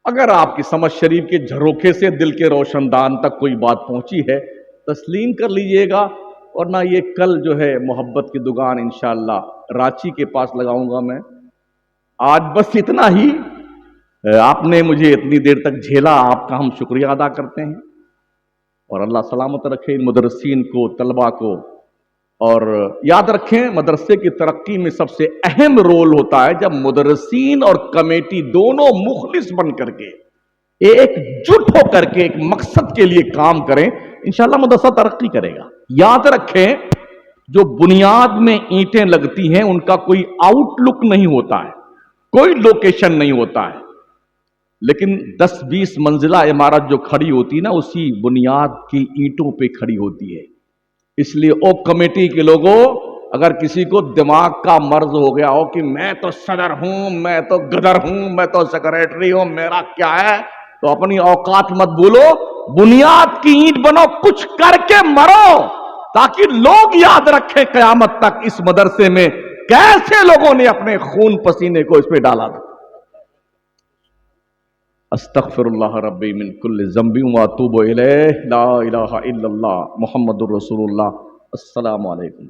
اگر آپ کی سمجھ شریف کے جھروکے سے دل کے روشن دان تک کوئی بات پہنچی ہے تسلیم کر لیجئے گا، ورنہ یہ کل جو ہے محبت کی دکان انشاءاللہ رانچی کے پاس لگاؤں گا میں۔ آج بس اتنا ہی، آپ نے مجھے اتنی دیر تک جھیلا، آپ کا ہم شکریہ ادا کرتے ہیں، اور اللہ سلامت رکھے ان مدرسین کو، طلباء کو، اور یاد رکھیں مدرسے کی ترقی میں سب سے اہم رول ہوتا ہے جب مدرسین اور کمیٹی دونوں مخلص بن کر کے ایک جٹ ہو کر کے ایک مقصد کے لیے کام کریں، انشاءاللہ مدرسہ ترقی کرے گا۔ یاد رکھیں جو بنیاد میں اینٹیں لگتی ہیں ان کا کوئی آؤٹ لک نہیں ہوتا ہے، کوئی لوکیشن نہیں ہوتا ہے، لیکن 10-20 منزلہ عمارت جو کھڑی ہوتی ہے نا اسی بنیاد کی اینٹوں پہ کھڑی ہوتی ہے۔ اس لیے او کمیٹی کے لوگوں، اگر کسی کو دماغ کا مرض ہو گیا ہو کہ میں تو صدر ہوں، میں تو گدر ہوں، میں تو سیکریٹری ہوں، میرا کیا ہے، تو اپنی اوقات مت بھولو، بنیاد کی اینٹ بنو، کچھ کر کے مرو، تاکہ لوگ یاد رکھیں قیامت تک اس مدرسے میں کیسے لوگوں نے اپنے خون پسینے کو اس پہ ڈالا تھا۔ استغفر اللہ ربی من کل ذنب واتوب الیہ، لا الہ الا اللہ محمد الرسول اللہ۔ السلام علیکم۔